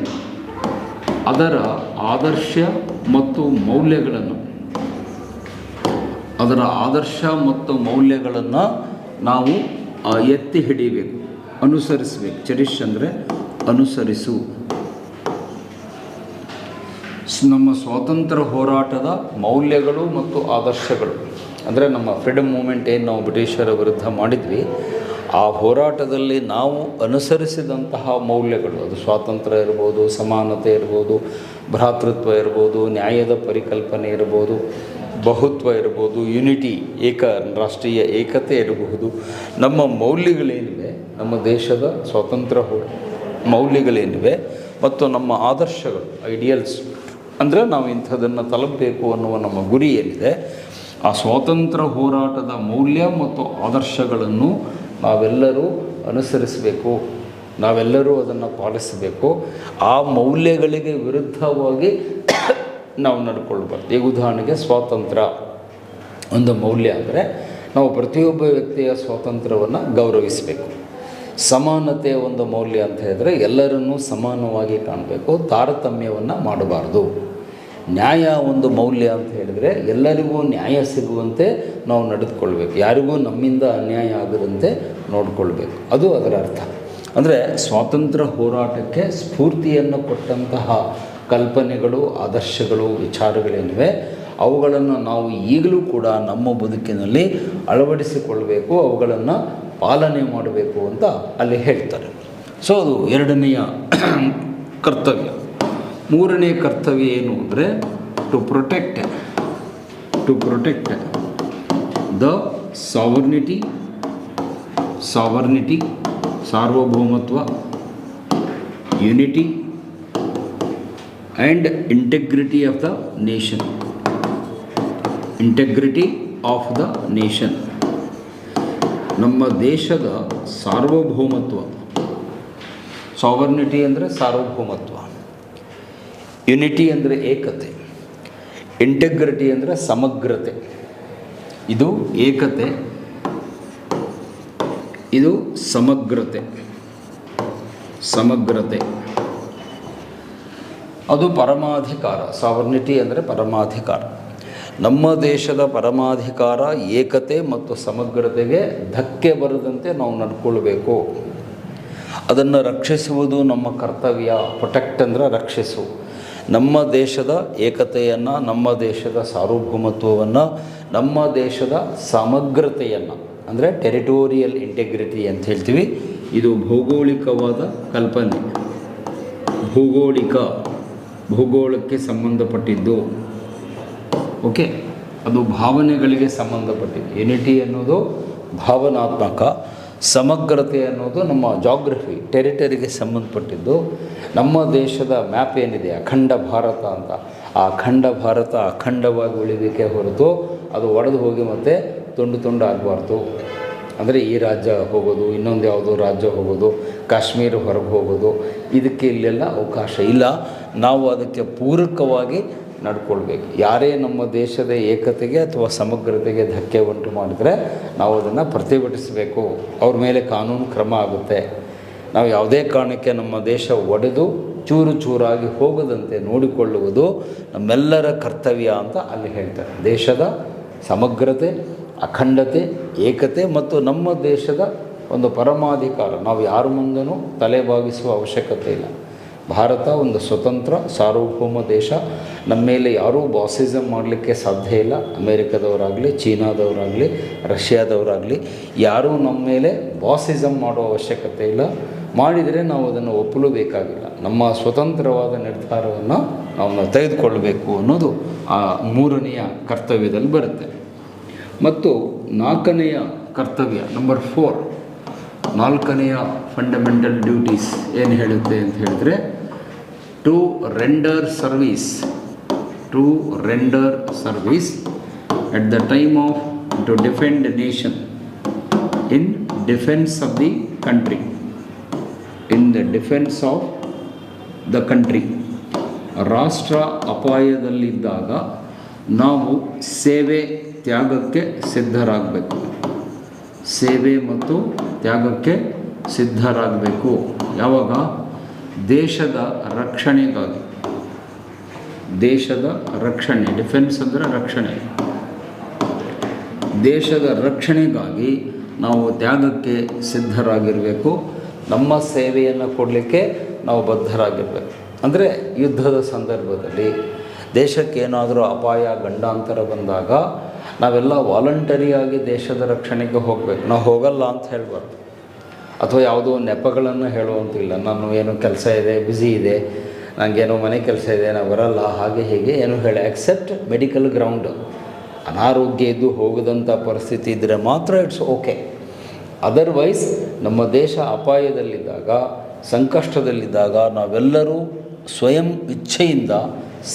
ಅದರ ಆದರ್ಶ ಮತ್ತು ಮೌಲ್ಯಗಳನ್ನು ನಾವು ಎತ್ತಿ ಹಿಡಿಬೇಕು, ಅನುಸರಿಸಬೇಕು. ಚೆರಿಷ್ ಅಂದರೆ ಅನುಸರಿಸು. ನಮ್ಮ ಸ್ವಾತಂತ್ರ್ಯ ಹೋರಾಟದ ಮೌಲ್ಯಗಳು ಮತ್ತು ಆದರ್ಶಗಳು ಅಂದರೆ ನಮ್ಮ ಫ್ರೀಡಮ್ ಮೂಮೆಂಟ್ ಏನು ನಾವು ಬ್ರಿಟಿಷರ ವಿರುದ್ಧ ಮಾಡಿದ್ವಿ, ಆ ಹೋರಾಟದಲ್ಲಿ ನಾವು ಅನುಸರಿಸಿದಂತಹ ಮೌಲ್ಯಗಳು, ಅದು ಸ್ವಾತಂತ್ರ್ಯ ಇರ್ಬೋದು, ಸಮಾನತೆ ಇರ್ಬೋದು, ಭ್ರಾತೃತ್ವ ಇರ್ಬೋದು, ನ್ಯಾಯದ ಪರಿಕಲ್ಪನೆ ಇರ್ಬೋದು, ಬಹುತ್ವ ಇರ್ಬೋದು, ಯುನಿಟಿ, ರಾಷ್ಟ್ರೀಯ ಏಕತೆ ಇರಬಹುದು. ನಮ್ಮ ಮೌಲ್ಯಗಳೇನಿವೆ, ನಮ್ಮ ದೇಶದ ಸ್ವಾತಂತ್ರ್ಯ ಮೌಲ್ಯಗಳೇನಿವೆ ಮತ್ತು ನಮ್ಮ ಆದರ್ಶಗಳು, ಐಡಿಯಲ್ಸ್ ಅಂದರೆ ನಾವು ಇಂಥದನ್ನು ತಲುಪಬೇಕು ಅನ್ನುವ ನಮ್ಮ ಗುರಿ ಏನಿದೆ, ಆ ಸ್ವಾತಂತ್ರ್ಯ ಹೋರಾಟದ ಮೌಲ್ಯ ಮತ್ತು ಆದರ್ಶಗಳನ್ನು ನಾವೆಲ್ಲರೂ ಅನುಸರಿಸಬೇಕು, ನಾವೆಲ್ಲರೂ ಅದನ್ನು ಪಾಲಿಸಬೇಕು. ಆ ಮೌಲ್ಯಗಳಿಗೆ ವಿರುದ್ಧವಾಗಿ ನಾವು ನಡ್ಕೊಳ್ಬಾರ್ದು. ಈಗ ಉದಾಹರಣೆಗೆ ಸ್ವಾತಂತ್ರ್ಯ ಒಂದು ಮೌಲ್ಯ ಅಂದರೆ ನಾವು ಪ್ರತಿಯೊಬ್ಬ ವ್ಯಕ್ತಿಯ ಸ್ವಾತಂತ್ರ್ಯವನ್ನು ಗೌರವಿಸಬೇಕು. ಸಮಾನತೆ ಒಂದು ಮೌಲ್ಯ ಅಂತ ಹೇಳಿದರೆ ಎಲ್ಲರನ್ನೂ ಸಮಾನವಾಗಿ ಕಾಣಬೇಕು, ತಾರತಮ್ಯವನ್ನು ಮಾಡಬಾರ್ದು. ನ್ಯಾಯ ಒಂದು ಮೌಲ್ಯ ಅಂತ ಹೇಳಿದರೆ ಎಲ್ಲರಿಗೂ ನ್ಯಾಯ ಸಿಗುವಂತೆ ನಾವು ನಡೆದುಕೊಳ್ಬೇಕು, ಯಾರಿಗೂ ನಮ್ಮಿಂದ ಅನ್ಯಾಯ ಆಗದಂತೆ ನೋಡಿಕೊಳ್ಬೇಕು. ಅದು ಅದರ ಅರ್ಥ. ಅಂದರೆ ಸ್ವಾತಂತ್ರ್ಯ ಹೋರಾಟಕ್ಕೆ ಸ್ಫೂರ್ತಿಯನ್ನು ಕೊಟ್ಟಂತಹ ಕಲ್ಪನೆಗಳು, ಆದರ್ಶಗಳು, ವಿಚಾರಗಳೇನಿವೆ ಅವುಗಳನ್ನು ನಾವು ಈಗಲೂ ಕೂಡ ನಮ್ಮ ಬದುಕಿನಲ್ಲಿ ಅಳವಡಿಸಿಕೊಳ್ಬೇಕು, ಅವುಗಳನ್ನು ಪಾಲನೆ ಮಾಡಬೇಕು ಅಂತ ಅಲ್ಲಿ ಹೇಳ್ತಾರೆ. ಸೊ ಅದು ಎರಡನೆಯ ಕರ್ತವ್ಯ. ಮೂರನೇ ಕರ್ತವ್ಯ ಏನು ಅಂದರೆ ಟು ಪ್ರೊಟೆಕ್ಟ್ ದ ಸಾವರ್ನಿಟಿ, ಸಾರ್ವಭೌಮತ್ವ, unity and integrity of the nation. ನಮ್ಮ ದೇಶದ ಸಾರ್ವಭೌಮತ್ವ, ಸಾವರ್ನಿಟಿ ಅಂದರೆ ಸಾರ್ವಭೌಮತ್ವ, ಯುನಿಟಿ ಅಂದರೆ ಏಕತೆ, ಇಂಟೆಗ್ರಿಟಿ ಅಂದರೆ ಸಮಗ್ರತೆ. ಇದು ಏಕತೆ, ಇದು ಸಮಗ್ರತೆ. ಅದು ಪರಮಾಧಿಕಾರ. ಸಾವರ್ನಿಟಿ ಅಂದರೆ ಪರಮಾಧಿಕಾರ. ನಮ್ಮ ದೇಶದ ಪರಮಾಧಿಕಾರ, ಏಕತೆ ಮತ್ತು ಸಮಗ್ರತೆಗೆ ಧಕ್ಕೆ ಬರದಂತೆ ನಾವು ನಡ್ಕೊಳ್ಬೇಕು. ಅದನ್ನು ರಕ್ಷಿಸುವುದು ನಮ್ಮ ಕರ್ತವ್ಯ. ಪ್ರೊಟೆಕ್ಟ್ ಅಂದರೆ ರಕ್ಷಿಸು. ನಮ್ಮ ದೇಶದ ಏಕತೆಯನ್ನು, ನಮ್ಮ ದೇಶದ ಸಾರ್ವಭೌಮತ್ವವನ್ನು, ನಮ್ಮ ದೇಶದ ಸಮಗ್ರತೆಯನ್ನು ಅಂದರೆ ಟೆರಿಟೋರಿಯಲ್ ಇಂಟೆಗ್ರಿಟಿ ಅಂತ ಹೇಳ್ತೀವಿ. ಇದು ಭೌಗೋಳಿಕವಾದ ಕಲ್ಪನೆ, ಭೂಗೋಳಕ್ಕೆ ಸಂಬಂಧಪಟ್ಟಿದ್ದು. ಓಕೆ, ಅದು ಭಾವನೆಗಳಿಗೆ ಸಂಬಂಧಪಟ್ಟಿದ್ದು. ಯುನಿಟಿ ಅನ್ನೋದು ಭಾವನಾತ್ಮಕ, ಸಮಗ್ರತೆ ಅನ್ನೋದು ನಮ್ಮ ಜಾಗ್ರಫಿ, ಟೆರಿಟರಿಗೆ ಸಂಬಂಧಪಟ್ಟಿದ್ದು. ನಮ್ಮ ದೇಶದ ಮ್ಯಾಪ್ ಏನಿದೆ ಅಖಂಡ ಭಾರತ ಅಂತ, ಆ ಅಖಂಡ ಭಾರತ ಅಖಂಡವಾಗಿ ಉಳಿಬೇಕೇ ಹೊರತು ಅದು ಒಡೆದು ಹೋಗಿ ಮತ್ತೆ ತುಂಡು ಆಗಬಾರ್ದು. ಅಂದರೆ ಈ ರಾಜ್ಯ ಹೋಗೋದು, ಇನ್ನೊಂದು ಯಾವುದೋ ರಾಜ್ಯ ಹೋಗೋದು, ಕಾಶ್ಮೀರ ಹೊರಗೆ ಹೋಗೋದು, ಇದಕ್ಕೆ ಇಲ್ಲೆಲ್ಲ ಅವಕಾಶ ಇಲ್ಲ. ನಾವು ಅದಕ್ಕೆ ಪೂರಕವಾಗಿ ನಡ್ಕೊಳ್ಬೇಕು. ಯಾರೇ ನಮ್ಮ ದೇಶದ ಏಕತೆಗೆ ಅಥವಾ ಸಮಗ್ರತೆಗೆ ಧಕ್ಕೆ ಉಂಟು ಮಾಡಿದರೆ ನಾವು ಅದನ್ನು ಪ್ರತಿಭಟಿಸಬೇಕು. ಅವ್ರ ಮೇಲೆ ಕಾನೂನು ಕ್ರಮ ಆಗುತ್ತೆ. ನಾವು ಯಾವುದೇ ಕಾರಣಕ್ಕೆ ನಮ್ಮ ದೇಶ ಒಡೆದು ಚೂರು ಚೂರಾಗಿ ಹೋಗದಂತೆ ನೋಡಿಕೊಳ್ಳುವುದು ನಮ್ಮೆಲ್ಲರ ಕರ್ತವ್ಯ ಅಂತ ಅಲ್ಲಿ ಹೇಳ್ತಾರೆ. ದೇಶದ ಸಮಗ್ರತೆ, ಅಖಂಡತೆ, ಏಕತೆ ಮತ್ತು ನಮ್ಮ ದೇಶದ ಒಂದು ಪರಮಾಧಿಕಾರ. ನಾವು ಯಾರ ಮುಂದೆನೂ ತಲೆಬಾಗಿಸುವ ಅವಶ್ಯಕತೆ ಇಲ್ಲ. ಭಾರತ ಒಂದು ಸ್ವತಂತ್ರ ಸಾರ್ವಭೌಮ ದೇಶ. ನಮ್ಮ ಮೇಲೆ ಯಾರೂ ಬಾಸಿಸಮ್ ಮಾಡಲಿಕ್ಕೆ ಸಾಧ್ಯ ಇಲ್ಲ. ಅಮೇರಿಕದವರಾಗಲಿ, ಚೀನಾದವರಾಗಲಿ, ರಷ್ಯಾದವರಾಗಲಿ ಯಾರೂ ನಮ್ಮ ಮೇಲೆ ಬಾಸಿಸಮ್ ಮಾಡೋ ಅವಶ್ಯಕತೆ ಇಲ್ಲ. ಮಾಡಿದರೆ ನಾವು ಅದನ್ನು ಒಪ್ಪಲೂಬೇಕಾಗಿಲ್ಲ. ನಮ್ಮ ಸ್ವತಂತ್ರವಾದ ನಿರ್ಧಾರವನ್ನು ನಾವು ತೆಗೆದುಕೊಳ್ಳಬೇಕು ಅನ್ನೋದು ಆ ಮೂರನೆಯ ಕರ್ತವ್ಯದಲ್ಲಿ ಬರುತ್ತೆ. ಮತ್ತು ನಾಲ್ಕನೆಯ ಕರ್ತವ್ಯ ನಂಬರ್ 4, ನಾಲ್ಕನೆಯ ಫಂಡಮೆಂಟಲ್ ಡ್ಯೂಟೀಸ್ ಏನು ಹೇಳುತ್ತೆ ಅಂತ ಹೇಳಿದ್ರೆ to render service at the time of to defend nation in defence of the country, ರಾಷ್ಟ್ರ ಅಪಾಯದಲ್ಲಿದ್ದಾಗ ನಾವು ಸೇವೆ ತ್ಯಾಗಕ್ಕೆ ಸಿದ್ಧರಾಗಬೇಕು. ಸೇವೆ ಮತ್ತು ತ್ಯಾಗಕ್ಕೆ ಸಿದ್ಧರಾಗಬೇಕು. ಯಾವಾಗ? ದೇಶದ ರಕ್ಷಣೆಗಾಗಿ. ದೇಶದ ರಕ್ಷಣೆ, ಡಿಫೆನ್ಸ್ ಅಂದರೆ ರಕ್ಷಣೆ. ದೇಶದ ರಕ್ಷಣೆಗಾಗಿ ನಾವು ತ್ಯಾಗಕ್ಕೆ ಸಿದ್ಧರಾಗಿರಬೇಕು. ನಮ್ಮ ಸೇವೆಯನ್ನು ಕೊಡಲಿಕ್ಕೆ ನಾವು ಬದ್ಧರಾಗಿರಬೇಕು. ಅಂದರೆ ಯುದ್ಧದ ಸಂದರ್ಭದಲ್ಲಿ ದೇಶಕ್ಕೇನಾದರೂ ಅಪಾಯ ಗಂಡಾಂತರ ಬಂದಾಗ ನಾವೆಲ್ಲ ವಾಲಂಟರಿಯಾಗಿ ದೇಶದ ರಕ್ಷಣೆಗೆ ಹೋಗಬೇಕು. ನಾವು ಹೋಗಲ್ಲ ಅಂತ ಹೇಳಬಾರ್ದು, ಅಥವಾ ಯಾವುದೋ ನೆಪಗಳನ್ನು ಹೇಳುವಂತಿಲ್ಲ. ನಾನು ಏನೋ ಕೆಲಸ ಇದೆ, ಬ್ಯುಸಿ ಇದೆ, ನನಗೇನೋ ಮನೆ ಕೆಲಸ ಇದೆ, ನಾವು ಬರಲ್ಲ, ಹಾಗೆ ಹೀಗೆ ಏನು ಹೇಳಿ. ಎಕ್ಸೆಪ್ಟ್ ಮೆಡಿಕಲ್ ಗ್ರೌಂಡ್, ಅನಾರೋಗ್ಯ ಇದ್ದು ಹೋಗದಂಥ ಪರಿಸ್ಥಿತಿ ಇದ್ದರೆ ಮಾತ್ರ ಇಟ್ಸ್ ಓಕೆ. ಅದರ್ವೈಸ್ ನಮ್ಮ ದೇಶ ಅಪಾಯದಲ್ಲಿದ್ದಾಗ, ಸಂಕಷ್ಟದಲ್ಲಿದ್ದಾಗ ನಾವೆಲ್ಲರೂ ಸ್ವಯಂ ಇಚ್ಛೆಯಿಂದ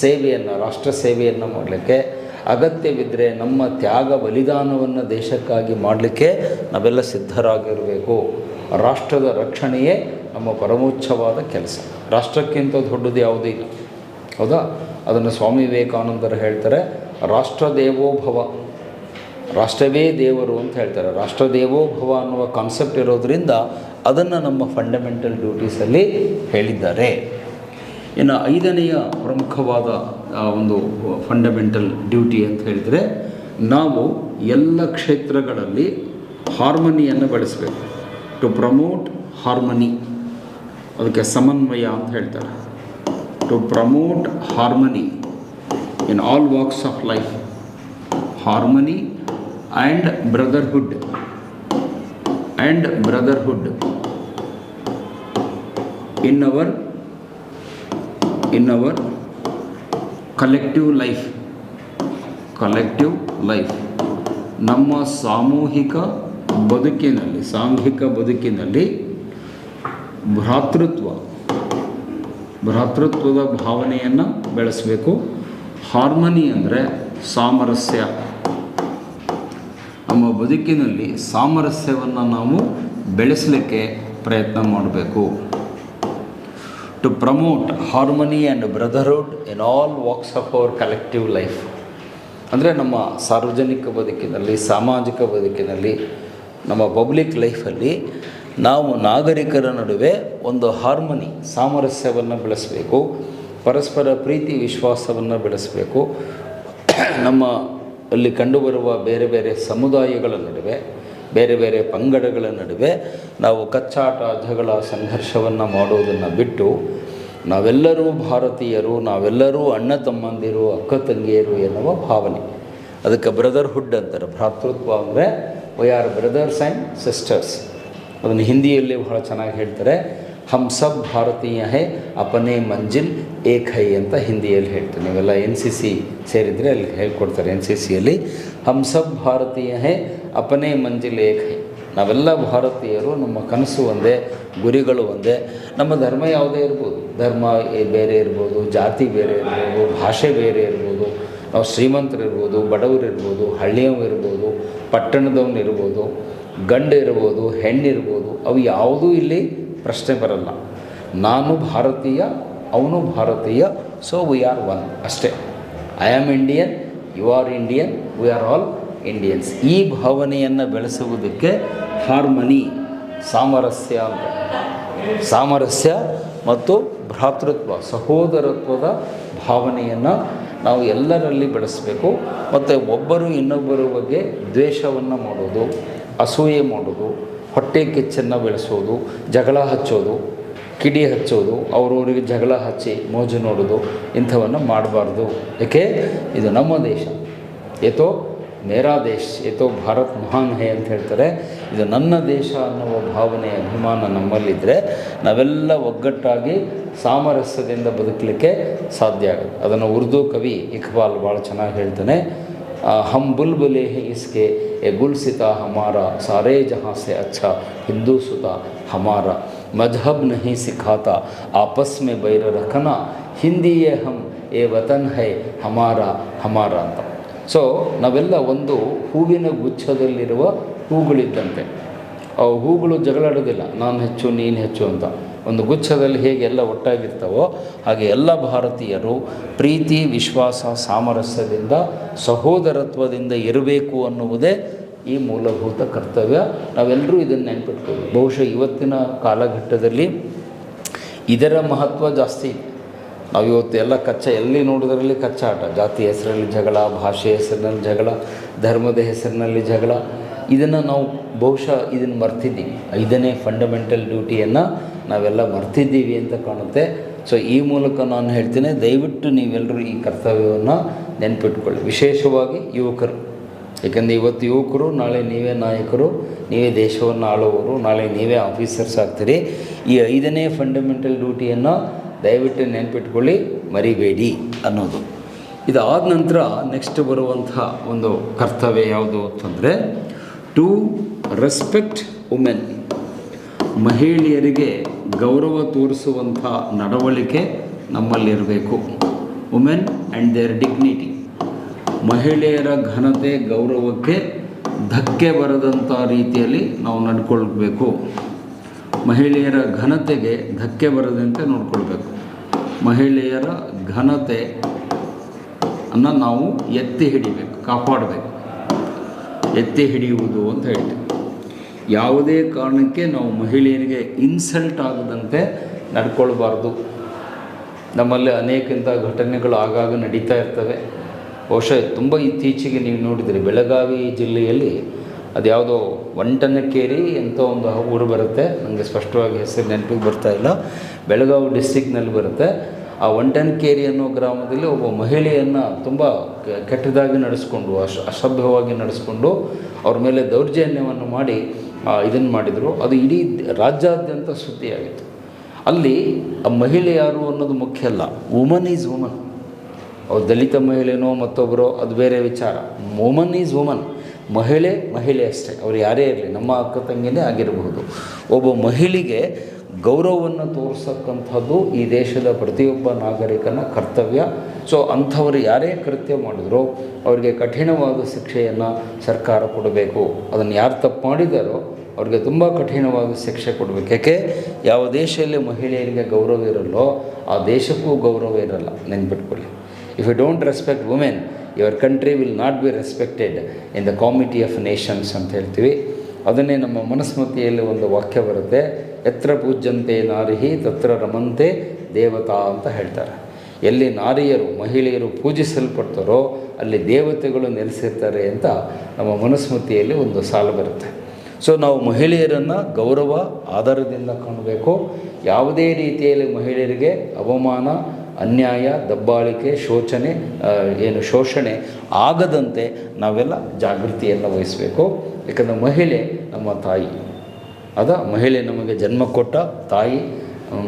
ಸೇವೆಯನ್ನು, ರಾಷ್ಟ್ರ ಸೇವೆಯನ್ನು ಮಾಡಲಿಕ್ಕೆ, ಅಗತ್ಯವಿದ್ದರೆ ನಮ್ಮ ತ್ಯಾಗ ಬಲಿದಾನವನ್ನು ದೇಶಕ್ಕಾಗಿ ಮಾಡಲಿಕ್ಕೆ ನಾವೆಲ್ಲ ಸಿದ್ಧರಾಗಿರಬೇಕು. ರಾಷ್ಟ್ರದ ರಕ್ಷಣೆಯೇ ನಮ್ಮ ಪರಮೋಚ್ಛವಾದ ಕೆಲಸ. ರಾಷ್ಟ್ರಕ್ಕಿಂತ ದೊಡ್ಡದು ಯಾವುದೂ ಇಲ್ಲ, ಹೌದಾ? ಅದನ್ನು ಸ್ವಾಮಿ ವಿವೇಕಾನಂದರು ಹೇಳ್ತಾರೆ, ರಾಷ್ಟ್ರದೇವೋಭವ, ರಾಷ್ಟ್ರವೇ ದೇವರು ಅಂತ ಹೇಳ್ತಾರೆ. ರಾಷ್ಟ್ರದೇವೋಭವ ಅನ್ನುವ ಕಾನ್ಸೆಪ್ಟ್ ಇರೋದರಿಂದ ಅದನ್ನು ನಮ್ಮ ಫಂಡಮೆಂಟಲ್ ಡ್ಯೂಟೀಸಲ್ಲಿ ಹೇಳಿದ್ದಾರೆ. ಇನ್ನು 5ನೆಯ ಪ್ರಮುಖವಾದ ಒಂದು ಫಂಡಮೆಂಟಲ್ ಡ್ಯೂಟಿ ಅಂತ ಹೇಳಿದರೆ, ನಾವು ಎಲ್ಲ ಕ್ಷೇತ್ರಗಳಲ್ಲಿ ಹಾರ್ಮನಿಯನ್ನು ಬೆಳೆಸಬೇಕು. ಟು ಪ್ರಮೋಟ್ ಹಾರ್ಮನಿ, ಅದಕ್ಕೆ ಸಮನ್ವಯ ಅಂತ ಹೇಳ್ತಾರೆ. To promote harmony in all walks of life. Harmony and brotherhood in our collective life. ನಮ್ಮ ಸಾಮೂಹಿಕ ಬದುಕಿನಲ್ಲಿ, ಸಾಂಘಿಕ ಬದುಕಿನಲ್ಲಿ ಭ್ರಾತೃತ್ವದ ಭಾವನೆಯನ್ನು ಬೆಳೆಸಬೇಕು. ಹಾರ್ಮನಿ ಅಂದರೆ ಸಾಮರಸ್ಯ. ನಮ್ಮ ಬದುಕಿನಲ್ಲಿ ಸಾಮರಸ್ಯವನ್ನು ನಾವು ಬೆಳೆಸಲಿಕ್ಕೆ ಪ್ರಯತ್ನ ಮಾಡಬೇಕು. To promote harmony and brotherhood in all walks of our collective life. ಅಂದರೆ ನಮ್ಮ ಸಾರ್ವಜನಿಕ ಬದುಕಿನಲ್ಲಿ, ಸಾಮಾಜಿಕ ಬದುಕಿನಲ್ಲಿ, ನಮ್ಮ ಪಬ್ಲಿಕ್ ಲೈಫಲ್ಲಿ ನಾವು ನಾಗರಿಕರ ನಡುವೆ ಒಂದು ಹಾರ್ಮನಿ, ಸಾಮರಸ್ಯವನ್ನು ಬೆಳೆಸಬೇಕು. ಪರಸ್ಪರ ಪ್ರೀತಿ ವಿಶ್ವಾಸವನ್ನು ಬೆಳೆಸಬೇಕು. ನಮ್ಮ ಅಲ್ಲಿ ಕಂಡುಬರುವ ಬೇರೆ ಬೇರೆ ಸಮುದಾಯಗಳ ನಡುವೆ, ಬೇರೆ ಬೇರೆ ಪಂಗಡಗಳ ನಡುವೆ ನಾವು ಕಚ್ಚಾಟ, ಜಗಳ, ಸಂಘರ್ಷವನ್ನು ಮಾಡೋದನ್ನು ಬಿಟ್ಟು ನಾವೆಲ್ಲರೂ ಭಾರತೀಯರು, ನಾವೆಲ್ಲರೂ ಅಣ್ಣ ತಮ್ಮಂದಿರು, ಅಕ್ಕ ತಂಗಿಯರು ಎನ್ನುವ ಭಾವನೆ. ಅದಕ್ಕೆ ಬ್ರದರ್ಹುಡ್ ಅಂತಾರೆ. ಭ್ರಾತೃತ್ವ ಅಂದರೆ we are brothers and sisters. ಅದನ್ನು ಹಿಂದಿಯಲ್ಲಿ ಬಹಳ ಚೆನ್ನಾಗಿ ಹೇಳ್ತಾರೆ. ಹಮ್ ಸಬ್ ಭಾರತೀಯ ಹೈ, ಅಪನೇ ಮಂಜಿಲ್ ಏಕ್ ಹೈ ಅಂತ ಹಿಂದಿಯಲ್ಲಿ ಹೇಳ್ತಾರೆ. ನೀವೆಲ್ಲ NCC ಸೇರಿದರೆ ಅಲ್ಲಿ ಹೇಳ್ಕೊಡ್ತಾರೆ. NCCಯಲ್ಲಿ ಹಮ್ ಸಬ್ ಭಾರತೀಯ ಹೈ, ಅಪನೇ ಮಂಜಿಲ್ ಏಕ್ ಹೈ. ನಾವೆಲ್ಲ ಭಾರತೀಯರು, ನಮ್ಮ ಕನಸು ಒಂದೇ, ಗುರಿಗಳು ಒಂದೇ. ನಮ್ಮ ಧರ್ಮ ಯಾವುದೇ ಇರ್ಬೋದು, ಧರ್ಮ ಬೇರೆ ಇರ್ಬೋದು, ಜಾತಿ ಬೇರೆ ಇರ್ಬೋದು, ಭಾಷೆ ಬೇರೆ ಇರ್ಬೋದು, ನಾವು ಶ್ರೀಮಂತರಿರ್ಬೋದು, ಬಡವರಿರ್ಬೋದು, ಹಳ್ಳಿಯವಿರ್ಬೋದು, ಪಟ್ಟಣದವನಿರ್ಬೋದು, ಗಂಡು ಇರ್ಬೋದು, ಹೆಣ್ಣಿರ್ಬೋದು, ಅವು ಯಾವುದೂ ಇಲ್ಲಿ ಪ್ರಶ್ನೆ ಬರಲ್ಲ. ನಾನು ಭಾರತೀಯ, ಅವನು ಭಾರತೀಯ, ಸೊ ವಿ ಆರ್ ಒನ್ ಅಷ್ಟೇ. I am Indian, you are Indian, we are all Indians. ಈ ಭಾವನೆಯನ್ನು ಬೆಳೆಸುವುದಕ್ಕೆ ಹಾರ್ಮನಿ, ಸಾಮರಸ್ಯ ಅಂತ, ಸಾಮರಸ್ಯ ಮತ್ತು ಭ್ರಾತೃತ್ವ, ಸಹೋದರತ್ವದ ಭಾವನೆಯನ್ನು ನಾವು ಎಲ್ಲರಲ್ಲಿ ಬೆಳೆಸಬೇಕು. ಮತ್ತು ಒಬ್ಬರು ಇನ್ನೊಬ್ಬರ ಬಗ್ಗೆ ದ್ವೇಷವನ್ನು ಮಾಡೋದು, ಅಸೂಯೆ ಮಾಡೋದು, ಹೊಟ್ಟೆ ಕಿಚ್ಚನ್ನು ಬೆಳೆಸೋದು, ಜಗಳ ಹಚ್ಚೋದು, ಕಿಡಿ ಹಚ್ಚೋದು, ಅವರವರಿಗೆ ಜಗಳ ಹಚ್ಚಿ ಮೋಜು ನೋಡೋದು, ಇಂಥವನ್ನು ಮಾಡಬಾರ್ದು. ಏಕೆ? ಇದು ನಮ್ಮ ದೇಶ. ಏತೋ ಮೇರಾ ದೇಶ, ಏತೋ ಭಾರತ್ ಮಹಾನ್ ಹೇ ಅಂತ ಹೇಳ್ತಾರೆ. ಇದು ನನ್ನ ದೇಶ ಅನ್ನುವ ಭಾವನೆ, ಅಭಿಮಾನ ನಮ್ಮಲ್ಲಿದ್ದರೆ ನಾವೆಲ್ಲ ಒಗ್ಗಟ್ಟಾಗಿ ಸಾಮರಸ್ಯದಿಂದ ಬದುಕಲಿಕ್ಕೆ ಸಾಧ್ಯ ಆಗುತ್ತೆ. ಅದನ್ನು ಉರ್ದು ಕವಿ ಇಕ್ಬಾಲ್ ಭಾಳ ಚೆನ್ನಾಗಿ ಹೇಳ್ತಾನೆ. ಹಮ್ ಬುಲ್ಬುಲೆ ಹೇ ಇಸ್ಕೆ ಎ ಗುಲ್ಸಿತಾ ಹಮಾರ, ಸಾರೇ ಜಹಾಂ ಸೆ ಅಚ್ಚಾ ಹಿಂದೂ ಸುತಾ ಹಮಾರ, ಮಜ್ಹಬ್ ನಹೀ ಸಿಖಾತಾ ಆಪಸ್ ಮೇ ಬೈರ ರಖನಾ, ಹಿಂದಿಯೇ ಹಮ್ ಎ ವತನ್ ಹೈ ಹಮಾರ ಹಮಾರ ಅಂತ. ಸೊ ನಾವೆಲ್ಲ ಒಂದು ಹೂವಿನ ಗುಚ್ಛದಲ್ಲಿರುವ ಹೂಗಳಿದ್ದಂತೆ. ಆ ಹೂಗಳು ಜಗಳಾಡೋದಿಲ್ಲ, ನಾನು ಹೆಚ್ಚು ನೀನು ಹೆಚ್ಚು ಅಂತ. ಒಂದು ಗುಚ್ಛದಲ್ಲಿ ಹೇಗೆ ಎಲ್ಲ ಒಟ್ಟಾಗಿರ್ತಾವೋ ಹಾಗೆ ಎಲ್ಲ ಭಾರತೀಯರು ಪ್ರೀತಿ, ವಿಶ್ವಾಸ, ಸಾಮರಸ್ಯದಿಂದ, ಸಹೋದರತ್ವದಿಂದ ಇರಬೇಕು ಅನ್ನುವುದೇ ಈ ಮೂಲಭೂತ ಕರ್ತವ್ಯ. ನಾವೆಲ್ಲರೂ ಇದನ್ನು ನೆನಪಿಟ್ಕೊಳ್ಳಿ. ಬಹುಶಃ ಇವತ್ತಿನ ಕಾಲಘಟ್ಟದಲ್ಲಿ ಇದರ ಮಹತ್ವ ಜಾಸ್ತಿ ಇದೆ. ನಾವು ಇವತ್ತು ಎಲ್ಲ ಎಲ್ಲಿ ನೋಡೋದ್ರಲ್ಲಿ ಕಚ್ಚಾಟ, ಜಾತಿ ಹೆಸರಲ್ಲಿ ಜಗಳ, ಭಾಷೆ ಹೆಸರಿನಲ್ಲಿ ಜಗಳ, ಧರ್ಮದ ಹೆಸರಿನಲ್ಲಿ ಜಗಳ. ಇದನ್ನು ನಾವು ಬಹುಶಃ ಇದನ್ನು ಮರ್ತಿದ್ದೀವಿ. 5ನೇ ಫಂಡಮೆಂಟಲ್ ಡ್ಯೂಟಿಯನ್ನು ನಾವೆಲ್ಲ ಮರ್ತಿದ್ದೀವಿ ಅಂತ ಕಾಣುತ್ತೆ. ಸೊ ಈ ಮೂಲಕ ನಾನು ಹೇಳ್ತೇನೆ, ದಯವಿಟ್ಟು ನೀವೆಲ್ಲರೂ ಈ ಕರ್ತವ್ಯವನ್ನು ನೆನಪಿಟ್ಕೊಳ್ಳಿ, ವಿಶೇಷವಾಗಿ ಯುವಕರು. ಏಕೆಂದರೆ ಇವತ್ತು ಯುವಕರು, ನಾಳೆ ನೀವೇ ನಾಯಕರು, ನೀವೇ ದೇಶವನ್ನು ಆಳುವವರು, ನಾಳೆ ನೀವೇ ಆಫೀಸರ್ಸ್ ಆಗ್ತೀರಿ. ಈ 5ನೇ ಫಂಡಮೆಂಟಲ್ ಡ್ಯೂಟಿಯನ್ನು ದಯವಿಟ್ಟು ನೆನಪಿಟ್ಕೊಳ್ಳಿ, ಮರಿಬೇಡಿ ಅನ್ನೋದು. ಇದಾದ ನಂತರ ನೆಕ್ಸ್ಟ್ ಬರುವಂಥ ಒಂದು ಕರ್ತವ್ಯ ಯಾವುದು ಅಂತಂದರೆ ಟು ರೆಸ್ಪೆಕ್ಟ್ ವುಮೆನ್. ಮಹಿಳೆಯರಿಗೆ ಗೌರವ ತೋರಿಸುವಂಥ ನಡವಳಿಕೆ ನಮ್ಮಲ್ಲಿರಬೇಕು. Women and their dignity. ಮಹಿಳೆಯರ ಘನತೆ, ಗೌರವಕ್ಕೆ ಧಕ್ಕೆ ಬರದಂಥ ರೀತಿಯಲ್ಲಿ ನಾವು ನಡ್ಕೊಳ್ಬೇಕು. ಮಹಿಳೆಯರ ಘನತೆಗೆ ಧಕ್ಕೆ ಬರದಂತೆ ನೋಡ್ಕೊಳ್ಬೇಕು. ಮಹಿಳೆಯರ ಘನತೆ ಅನ್ನು ನಾವು ಎತ್ತಿ ಹಿಡಿಬೇಕು, ಕಾಪಾಡಬೇಕು. ಎತ್ತಿ ಹಿಡಿಯುವುದು ಅಂತ ಹೇಳ್ತೀವಿ. ಯಾವುದೇ ಕಾರಣಕ್ಕೆ ನಾವು ಮಹಿಳೆಯರಿಗೆ ಇನ್ಸಲ್ಟ್ ಆಗದಂತೆ ನಡ್ಕೊಳ್ಬಾರ್ದು. ನಮ್ಮಲ್ಲಿ ಅನೇಕಿಂತ ಘಟನೆಗಳು ಆಗಾಗ ನಡೀತಾ ಇರ್ತವೆ. ಬಹುಶಃ ತುಂಬ ಇತ್ತೀಚೆಗೆ ನೀವು ನೋಡಿದರೆ ಬೆಳಗಾವಿ ಜಿಲ್ಲೆಯಲ್ಲಿ ಅದ್ಯಾವುದೋ ಒಂಟನಕೇರಿ ಅಂತ ಒಂದು ಊರು ಬರುತ್ತೆ, ನನಗೆ ಸ್ಪಷ್ಟವಾಗಿ ಹೆಸರು ನೆನಪಿಗೆ ಬರ್ತಾಯಿಲ್ಲ, ಬೆಳಗಾವಿ ಡಿಸ್ಟಿಕ್ನಲ್ಲಿ ಬರುತ್ತೆ. ಆ ಒಂಟನಕೇರಿ ಅನ್ನೋ ಗ್ರಾಮದಲ್ಲಿ ಒಬ್ಬ ಮಹಿಳೆಯನ್ನು ತುಂಬ ಕೆಟ್ಟದಾಗಿ ನಡೆಸ್ಕೊಂಡು, ಅಸಭ್ಯವಾಗಿ ನಡೆಸ್ಕೊಂಡು ಅವ್ರ ಮೇಲೆ ದೌರ್ಜನ್ಯವನ್ನು ಮಾಡಿ ಇದನ್ನು ಮಾಡಿದರು. ಅದು ಇಡೀ ರಾಜ್ಯಾದ್ಯಂತ ಸುದ್ದಿಯಾಗಿತ್ತು. ಅಲ್ಲಿ ಆ ಮಹಿಳೆ ಯಾರು ಅನ್ನೋದು ಮುಖ್ಯ ಅಲ್ಲ, ವುಮನ್ ಈಸ್ ವುಮನ್. ಅವ್ರು ದಲಿತ ಮಹಿಳೆನೋ ಮತ್ತೊಬ್ಬರೋ ಅದು ಬೇರೆ ವಿಚಾರ. Woman is woman. ಮಹಿಳೆ ಅಷ್ಟೇ, ಅವ್ರು ಯಾರೇ ಇರಲಿ, ನಮ್ಮ ಅಕ್ಕ ತಂಗಿನೇ ಆಗಿರಬಹುದು. ಒಬ್ಬ ಮಹಿಳೆಗೆ ಗೌರವವನ್ನು ತೋರಿಸಕ್ಕಂಥದ್ದು ಈ ದೇಶದ ಪ್ರತಿಯೊಬ್ಬ ನಾಗರಿಕನ ಕರ್ತವ್ಯ. ಸೊ ಅಂಥವರು ಯಾರೇ ಕೃತ್ಯ ಮಾಡಿದ್ರೋ ಅವರಿಗೆ ಕಠಿಣವಾದ ಶಿಕ್ಷೆಯನ್ನು ಸರ್ಕಾರ ಕೊಡಬೇಕು. ಅದನ್ನು ಯಾರು ತಪ್ಪು ಮಾಡಿದಾರೋ ಅವ್ರಿಗೆ ತುಂಬ ಕಠಿಣವಾದ ಶಿಕ್ಷೆ ಕೊಡಬೇಕು. ಯಾಕೆ, ಯಾವ ದೇಶದಲ್ಲಿ ಮಹಿಳೆಯರಿಗೆ ಗೌರವ ಇರಲ್ಲೋ ಆ ದೇಶಕ್ಕೂ ಗೌರವ ಇರಲ್ಲ. ನೆನ್ಪಿಟ್ಕೊಳ್ಳಿ. If you don't respect women, your country will not be respected in the comity of nations ಅಂತ ಹೇಳ್ತೀವಿ. ಅದನ್ನೇ ನಮ್ಮ ಮನುಸ್ಮೃತಿಯಲ್ಲಿ ಒಂದು ವಾಕ್ಯ ಬರುತ್ತೆ, ಯತ್ರ ಪೂಜ್ಯಂತೆ ನಾರಿಹಿ ತತ್ರ ರಮಂತೆ ದೇವತಾ ಅಂತ ಹೇಳ್ತಾರೆ. ಎಲ್ಲಿ ನಾರಿಯರು, ಮಹಿಳೆಯರು ಪೂಜಿಸಲ್ಪಡ್ತಾರೋ ಅಲ್ಲಿ ದೇವತೆಗಳು ನೆಲೆಸಿರ್ತಾರೆ ಅಂತ ನಮ್ಮ ಮನುಸ್ಮೃತಿಯಲ್ಲಿ ಒಂದು ಸಾಲು ಬರುತ್ತೆ. ಸೊ ನಾವು ಮಹಿಳೆಯರನ್ನು ಗೌರವ ಆಧಾರದಿಂದ ಕಾಣಬೇಕು. ಯಾವುದೇ ರೀತಿಯಲ್ಲಿ ಮಹಿಳೆಯರಿಗೆ ಅವಮಾನ, ಅನ್ಯಾಯ, ದಬ್ಬಾಳಿಕೆ, ಶೋಷಣೆ ಆಗದಂತೆ ನಾವೆಲ್ಲ ಜಾಗೃತಿಯನ್ನು ವಹಿಸಬೇಕು. ಯಾಕಂದರೆ ಮಹಿಳೆ ನಮ್ಮ ತಾಯಿ. ಮಹಿಳೆ ನಮಗೆ ಜನ್ಮ ಕೊಟ್ಟ ತಾಯಿ.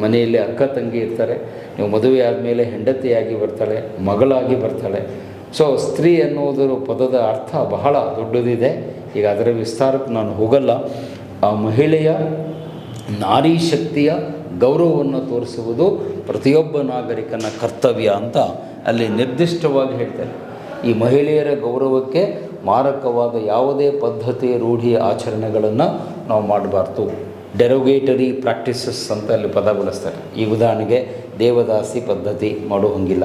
ಮನೆಯಲ್ಲಿ ಅಕ್ಕ ತಂಗಿ ಇರ್ತಾರೆ. ನೀವು ಮದುವೆ ಆದಮೇಲೆ ಹೆಂಡತಿಯಾಗಿ ಬರ್ತಾಳೆ, ಮಗಳಾಗಿ ಬರ್ತಾಳೆ. ಸೊ ಸ್ತ್ರೀ ಅನ್ನೋದರ ಪದದ ಅರ್ಥ ಬಹಳ ದೊಡ್ಡದಿದೆ. ಈಗ ಅದರ ವಿಸ್ತಾರಕ್ಕೆ ನಾನು ಹೋಗಲ್ಲ. ಆ ಮಹಿಳೆಯ ನಾರಿ ಶಕ್ತಿಯ ಗೌರವವನ್ನು ತೋರಿಸುವುದು ಪ್ರತಿಯೊಬ್ಬ ನಾಗರಿಕನ ಕರ್ತವ್ಯ ಅಂತ ಅಲ್ಲಿ ನಿರ್ದಿಷ್ಟವಾಗಿ ಹೇಳ್ತಾರೆ. ಈ ಮಹಿಳೆಯರ ಗೌರವಕ್ಕೆ ಮಾರಕವಾದ ಯಾವುದೇ ಪದ್ಧತಿ, ರೂಢಿ, ಆಚರಣೆಗಳನ್ನು ನಾವು ಮಾಡಬಾರ್ದು. ಡೆರೋಗೇಟರಿ ಪ್ರಾಕ್ಟೀಸಸ್ ಅಂತ ಅಲ್ಲಿ ಪದ ಬಳಸ್ತಾರೆ. ಈ ಉದಾಹರಣೆಗೆ ದೇವದಾಸಿ ಪದ್ಧತಿ ಮಾಡೋ ಹಂಗಿಲ್ಲ.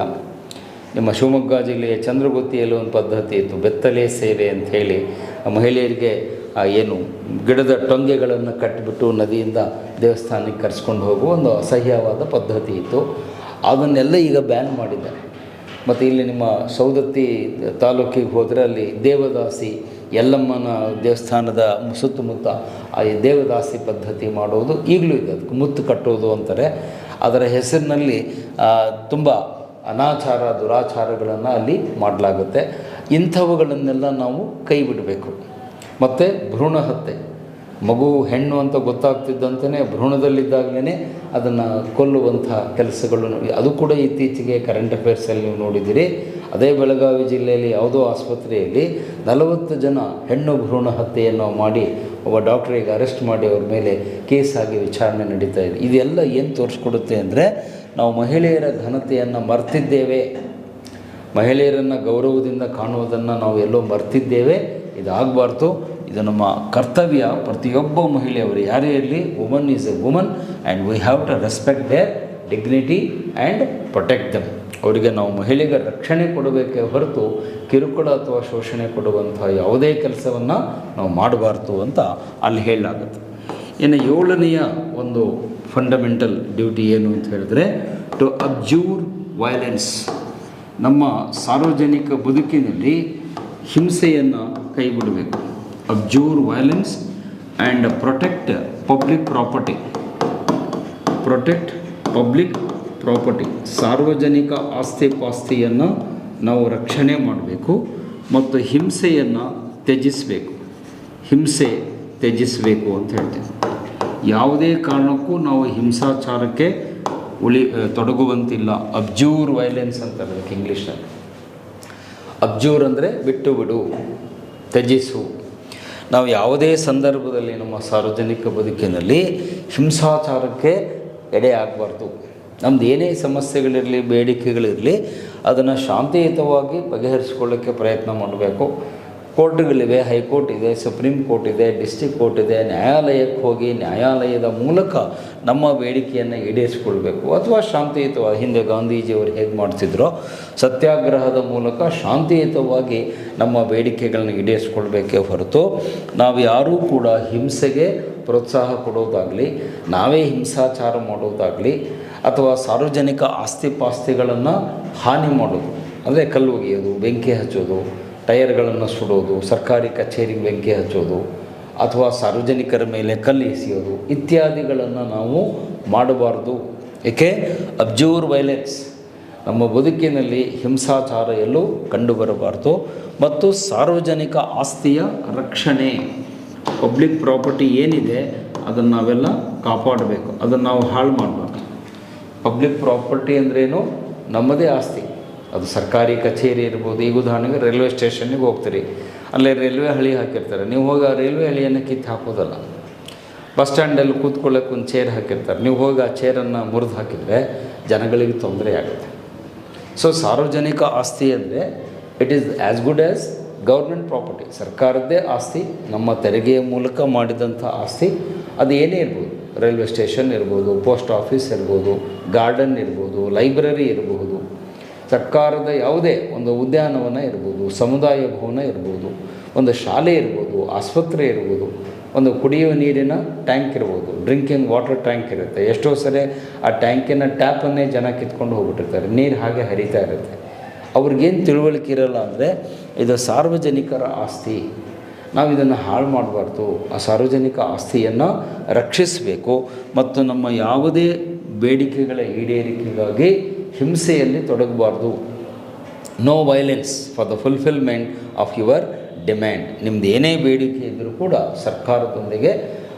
ನಿಮ್ಮ ಶಿವಮೊಗ್ಗ ಜಿಲ್ಲೆಯ ಚಂದ್ರಗುತ್ತಿಯಲ್ಲಿ ಒಂದು ಪದ್ಧತಿ ಇತ್ತು, ಬೆತ್ತಲೆ ಸೇವೆ ಅಂಥೇಳಿ. ಮಹಿಳೆಯರಿಗೆ ಗಿಡದ ಟೊಂಗೆಗಳನ್ನು ಕಟ್ಟಿಬಿಟ್ಟು ನದಿಯಿಂದ ದೇವಸ್ಥಾನಕ್ಕೆ ಕರೆಸ್ಕೊಂಡು ಹೋಗುವ ಒಂದು ಅಸಹ್ಯವಾದ ಪದ್ಧತಿ ಇತ್ತು. ಅದನ್ನೆಲ್ಲ ಈಗ ಬ್ಯಾನ್ ಮಾಡಿದ್ದಾರೆ. ಮತ್ತು ಇಲ್ಲಿ ನಿಮ್ಮ ಸೌದತ್ತಿ ತಾಲೂಕಿಗೆ ಹೋದರೆ ಅಲ್ಲಿ ದೇವದಾಸಿ, ಯಲ್ಲಮ್ಮನ ದೇವಸ್ಥಾನದ ಸುತ್ತಮುತ್ತ ಆ ದೇವದಾಸಿ ಪದ್ಧತಿ ಮಾಡೋದು ಈಗಲೂ ಇದೆ. ಅದಕ್ಕೆ ಮುತ್ತು ಕಟ್ಟೋದು ಅಂತಾರೆ. ಅದರ ಹೆಸರಿನಲ್ಲಿ ತುಂಬ ಅನಾಚಾರ, ದುರಾಚಾರಗಳನ್ನು ಅಲ್ಲಿ ಮಾಡಲಾಗುತ್ತೆ. ಇಂಥವುಗಳನ್ನೆಲ್ಲ ನಾವು ಕೈ ಬಿಡಬೇಕು. ಮತ್ತು ಭ್ರೂಣ ಹತ್ಯೆ, ಮಗು ಹೆಣ್ಣು ಅಂತ ಗೊತ್ತಾಗ್ತಿದ್ದಂತೆಯೇ ಭ್ರೂಣದಲ್ಲಿದ್ದಾಗಲೇ ಅದನ್ನು ಕೊಲ್ಲುವಂಥ ಕೆಲಸಗಳು, ಅದು ಕೂಡ ಇತ್ತೀಚೆಗೆ ಕರೆಂಟ್ ಅಫೇರ್ಸಲ್ಲಿ ನೀವು ನೋಡಿದ್ದೀರಿ. ಅದೇ ಬೆಳಗಾವಿ ಜಿಲ್ಲೆಯಲ್ಲಿ ಯಾವುದೋ ಆಸ್ಪತ್ರೆಯಲ್ಲಿ 40 ಜನ ಹೆಣ್ಣು ಭ್ರೂಣ ಹತ್ಯೆಯನ್ನು ಮಾಡಿ ಒಬ್ಬ ಡಾಕ್ಟ್ರಿಗೆ ಅರೆಸ್ಟ್ ಮಾಡಿ ಅವ್ರ ಮೇಲೆ ಕೇಸ್ ಆಗಿ ವಿಚಾರಣೆ ನಡೀತಾ ಇದೆ. ಇದೆಲ್ಲ ಏನು ತೋರಿಸ್ಕೊಡುತ್ತೆ ಅಂದರೆ ನಾವು ಮಹಿಳೆಯರ ಘನತೆಯನ್ನು ಮರ್ತಿದ್ದೇವೆ. ಮಹಿಳೆಯರನ್ನು ಗೌರವದಿಂದ ಕಾಣುವುದನ್ನು ನಾವು ಎಲ್ಲೋ ಮರ್ತಿದ್ದೇವೆ. ಇದಾಗಬಾರ್ದು. ಇದು ನಮ್ಮ ಕರ್ತವ್ಯ. ಪ್ರತಿಯೊಬ್ಬ ಮಹಿಳೆಯವರು ಯಾರೇ ಇರಲಿ, woman is a woman and we have to respect their dignity and protect them. ಅವರಿಗೆ ನಾವು ಮಹಿಳೆಗೆ ರಕ್ಷಣೆ ಕೊಡಬೇಕೇ ಹೊರತು ಕಿರುಕುಳ ಅಥವಾ ಶೋಷಣೆ ಕೊಡುವಂಥ ಯಾವುದೇ ಕೆಲಸವನ್ನು ನಾವು ಮಾಡಬಾರ್ದು ಅಂತ ಅಲ್ಲಿ ಹೇಳಲಾಗುತ್ತೆ. ಇನ್ನು 7ನೆಯ ಒಂದು ಫಂಡಮೆಂಟಲ್ ಡ್ಯೂಟಿ ಏನು ಅಂತ ಹೇಳಿದ್ರೆ ಟು ಅಬ್ಜೂರ್ ವೈಲೆನ್ಸ್. ನಮ್ಮ ಸಾರ್ವಜನಿಕ ಬದುಕಿನಲ್ಲಿ ಹಿಂಸೆಯನ್ನು ಕೈಬಿಡಬೇಕು. Abjure violence and protect public property. Protect public property, ಸಾರ್ವಜನಿಕ ಆಸ್ತಿ ಪಾಸ್ತಿಯನ್ನು ನಾವು ರಕ್ಷಣೆ ಮಾಡಬೇಕು ಮತ್ತು ಹಿಂಸೆಯನ್ನು ತ್ಯಜಿಸಬೇಕು. ಹಿಂಸೆ ತ್ಯಜಿಸಬೇಕು ಅಂತ ಹೇಳ್ತೀವಿ. ಯಾವುದೇ ಕಾರಣಕ್ಕೂ ನಾವು ಹಿಂಸಾಚಾರಕ್ಕೆ ತೊಡಗುವಂತಿಲ್ಲ. ಅಬ್ಜೂರ್ ವೈಲೆನ್ಸ್ ಅಂತಾರೆ ಅದಕ್ಕೆ ಇಂಗ್ಲೀಷ್ನಲ್ಲಿ. ಅಬ್ಜೂರ್ ಅಂದರೆ ಬಿಟ್ಟು ಬಿಡು, ತ್ಯಜಿಸು. ನಾವು ಯಾವುದೇ ಸಂದರ್ಭದಲ್ಲಿ ನಮ್ಮ ಸಾರ್ವಜನಿಕ ಬದುಕಿನಲ್ಲಿ ಹಿಂಸಾಚಾರಕ್ಕೆ ಎಡೆ ಆಗಬಾರ್ದು. ನಮ್ಮದು ಏನೇ ಸಮಸ್ಯೆಗಳಿರಲಿ, ಬೇಡಿಕೆಗಳಿರಲಿ, ಅದನ್ನು ಶಾಂತಿಯುತವಾಗಿ ಬಗೆಹರಿಸ್ಕೊಳ್ಳೋಕ್ಕೆ ಪ್ರಯತ್ನ ಮಾಡಬೇಕು. ಕೋರ್ಟ್ಗಳಿವೆ, ಹೈಕೋರ್ಟ್ ಇದೆ, ಸುಪ್ರೀಂ ಕೋರ್ಟ್ ಇದೆ, ಡಿಸ್ಟ್ರಿಕ್ಟ್ ಕೋರ್ಟ್ ಇದೆ. ನ್ಯಾಯಾಲಯಕ್ಕೆ ಹೋಗಿ ನ್ಯಾಯಾಲಯದ ಮೂಲಕ ನಮ್ಮ ಬೇಡಿಕೆಯನ್ನು ಈಡೇರಿಸ್ಕೊಳ್ಬೇಕು. ಅಥವಾ ಶಾಂತಿಯುತವಾಗಿ, ಹಿಂದೆ ಗಾಂಧೀಜಿಯವರು ಹೇಗೆ ಮಾಡ್ತಿದ್ರೋ ಸತ್ಯಾಗ್ರಹದ ಮೂಲಕ ಶಾಂತಿಯುತವಾಗಿ ನಮ್ಮ ಬೇಡಿಕೆಗಳನ್ನ ಈಡೇರಿಸ್ಕೊಳ್ಬೇಕೇ ಹೊರತು ನಾವು ಯಾರೂ ಕೂಡ ಹಿಂಸೆಗೆ ಪ್ರೋತ್ಸಾಹ ಕೊಡೋದಾಗಲಿ, ನಾವೇ ಹಿಂಸಾಚಾರ ಮಾಡೋದಾಗಲಿ, ಅಥವಾ ಸಾರ್ವಜನಿಕ ಆಸ್ತಿ ಪಾಸ್ತಿಗಳನ್ನು ಹಾನಿ ಮಾಡೋದು ಅಂದರೆ ಕಲ್ಲು ಒಗೆಯೋದು, ಬೆಂಕಿ ಹಚ್ಚೋದು, ಟೈರ್ಗಳನ್ನು ಸುಡೋದು, ಸರ್ಕಾರಿ ಕಚೇರಿಗೆ ಬೆಂಕಿ ಹಚ್ಚೋದು, ಅಥವಾ ಸಾರ್ವಜನಿಕರ ಮೇಲೆ ಕಲ್ಲು ಎಸೆಯೋದು ಇತ್ಯಾದಿಗಳನ್ನು ನಾವು ಮಾಡಬಾರ್ದು. ಏಕೆ? ಅಬ್ಜೂರ್ ವೈಲೆನ್ಸ್. ನಮ್ಮ ಬದುಕಿನಲ್ಲಿ ಹಿಂಸಾಚಾರ ಎಲ್ಲೂ ಕಂಡುಬರಬಾರ್ದು. ಮತ್ತು ಸಾರ್ವಜನಿಕ ಆಸ್ತಿಯ ರಕ್ಷಣೆ, ಪಬ್ಲಿಕ್ ಪ್ರಾಪರ್ಟಿ ಏನಿದೆ ಅದನ್ನು ನಾವೆಲ್ಲ ಕಾಪಾಡಬೇಕು, ಅದನ್ನು ನಾವು ಹಾಳು ಮಾಡಬಾರ್ದು. ಪಬ್ಲಿಕ್ ಪ್ರಾಪರ್ಟಿ ಅಂದ್ರೇನು? ನಮ್ಮದೇ ಆಸ್ತಿ. ಅದು ಸರ್ಕಾರಿ ಕಚೇರಿ ಇರ್ಬೋದು. ಈಗ ಉದಾಹರಣೆಗೆ ರೈಲ್ವೆ ಸ್ಟೇಷನ್ನಿಗೆ ಹೋಗ್ತೀರಿ, ಅಲ್ಲೇ ರೈಲ್ವೆ ಹಳಿ ಹಾಕಿರ್ತಾರೆ. ನೀವು ಹೋಗಿ ಆ ರೈಲ್ವೆ ಹಳಿಯನ್ನು ಕಿತ್ತು ಹಾಕೋದಲ್ಲ. ಬಸ್ ಸ್ಟ್ಯಾಂಡಲ್ಲಿ ಕೂತ್ಕೊಳ್ಳೋಕೆ ಒಂದು ಚೇರ್ ಹಾಕಿರ್ತಾರೆ. ನೀವು ಹೋಗಿ ಆ ಚೇರನ್ನು ಮುರಿದು ಹಾಕಿದರೆ ಜನಗಳಿಗೆ ತೊಂದರೆ ಆಗುತ್ತೆ. ಸೊ ಸಾರ್ವಜನಿಕ ಆಸ್ತಿ ಅಂದರೆ it is as good as government property. ಸರ್ಕಾರದ್ದೇ ಆಸ್ತಿ, ನಮ್ಮ ತೆರಿಗೆಯ ಮೂಲಕ ಮಾಡಿದಂಥ ಆಸ್ತಿ. ಅದು ಏನೇ ಇರ್ಬೋದು, ರೈಲ್ವೆ ಸ್ಟೇಷನ್ ಇರ್ಬೋದು, ಪೋಸ್ಟ್ ಆಫೀಸ್ ಇರ್ಬೋದು, ಗಾರ್ಡನ್ ಇರ್ಬೋದು, ಲೈಬ್ರರಿ ಇರಬಹುದು, ಸರ್ಕಾರದ ಯಾವುದೇ ಒಂದು ಉದ್ಯಾನವನ ಇರ್ಬೋದು, ಸಮುದಾಯ ಭವನ ಇರ್ಬೋದು, ಒಂದು ಶಾಲೆ ಇರ್ಬೋದು, ಆಸ್ಪತ್ರೆ ಇರ್ಬೋದು, ಒಂದು ಕುಡಿಯುವ ನೀರಿನ ಟ್ಯಾಂಕ್ ಇರ್ಬೋದು, ಡ್ರಿಂಕಿಂಗ್ ವಾಟರ್ ಟ್ಯಾಂಕ್ ಇರುತ್ತೆ. ಎಷ್ಟೋ ಸರಿ ಆ ಟ್ಯಾಂಕಿನ ಟ್ಯಾಪನ್ನೇ ಜನ ಕಿತ್ಕೊಂಡು ಹೋಗ್ಬಿಟ್ಟಿರ್ತಾರೆ, ನೀರು ಹಾಗೆ ಹರಿತಾ ಇರುತ್ತೆ. ಅವ್ರಿಗೇನು ತಿಳುವಳಿಕೆ ಇರೋಲ್ಲ ಅಂದರೆ ಇದು ಸಾರ್ವಜನಿಕರ ಆಸ್ತಿ, ನಾವು ಇದನ್ನು ಹಾಳು ಮಾಡಬಾರ್ದು. ಆ ಸಾರ್ವಜನಿಕ ಆಸ್ತಿಯನ್ನು ರಕ್ಷಿಸಬೇಕು ಮತ್ತು ನಮ್ಮ ಯಾವುದೇ ಬೇಡಿಕೆಗಳ ಈಡೇರಿಕೆಗಾಗಿ ಹಿಂಸೆಯಲ್ಲಿ ತೊಡಗಬಾರ್ದು. No violence for the fulfilment of your demand. ನಿಮ್ಮದು ಏನೇ ಬೇಡಿಕೆ ಇದ್ದರೂ ಕೂಡ ಸರ್ಕಾರದೊಂದಿಗೆ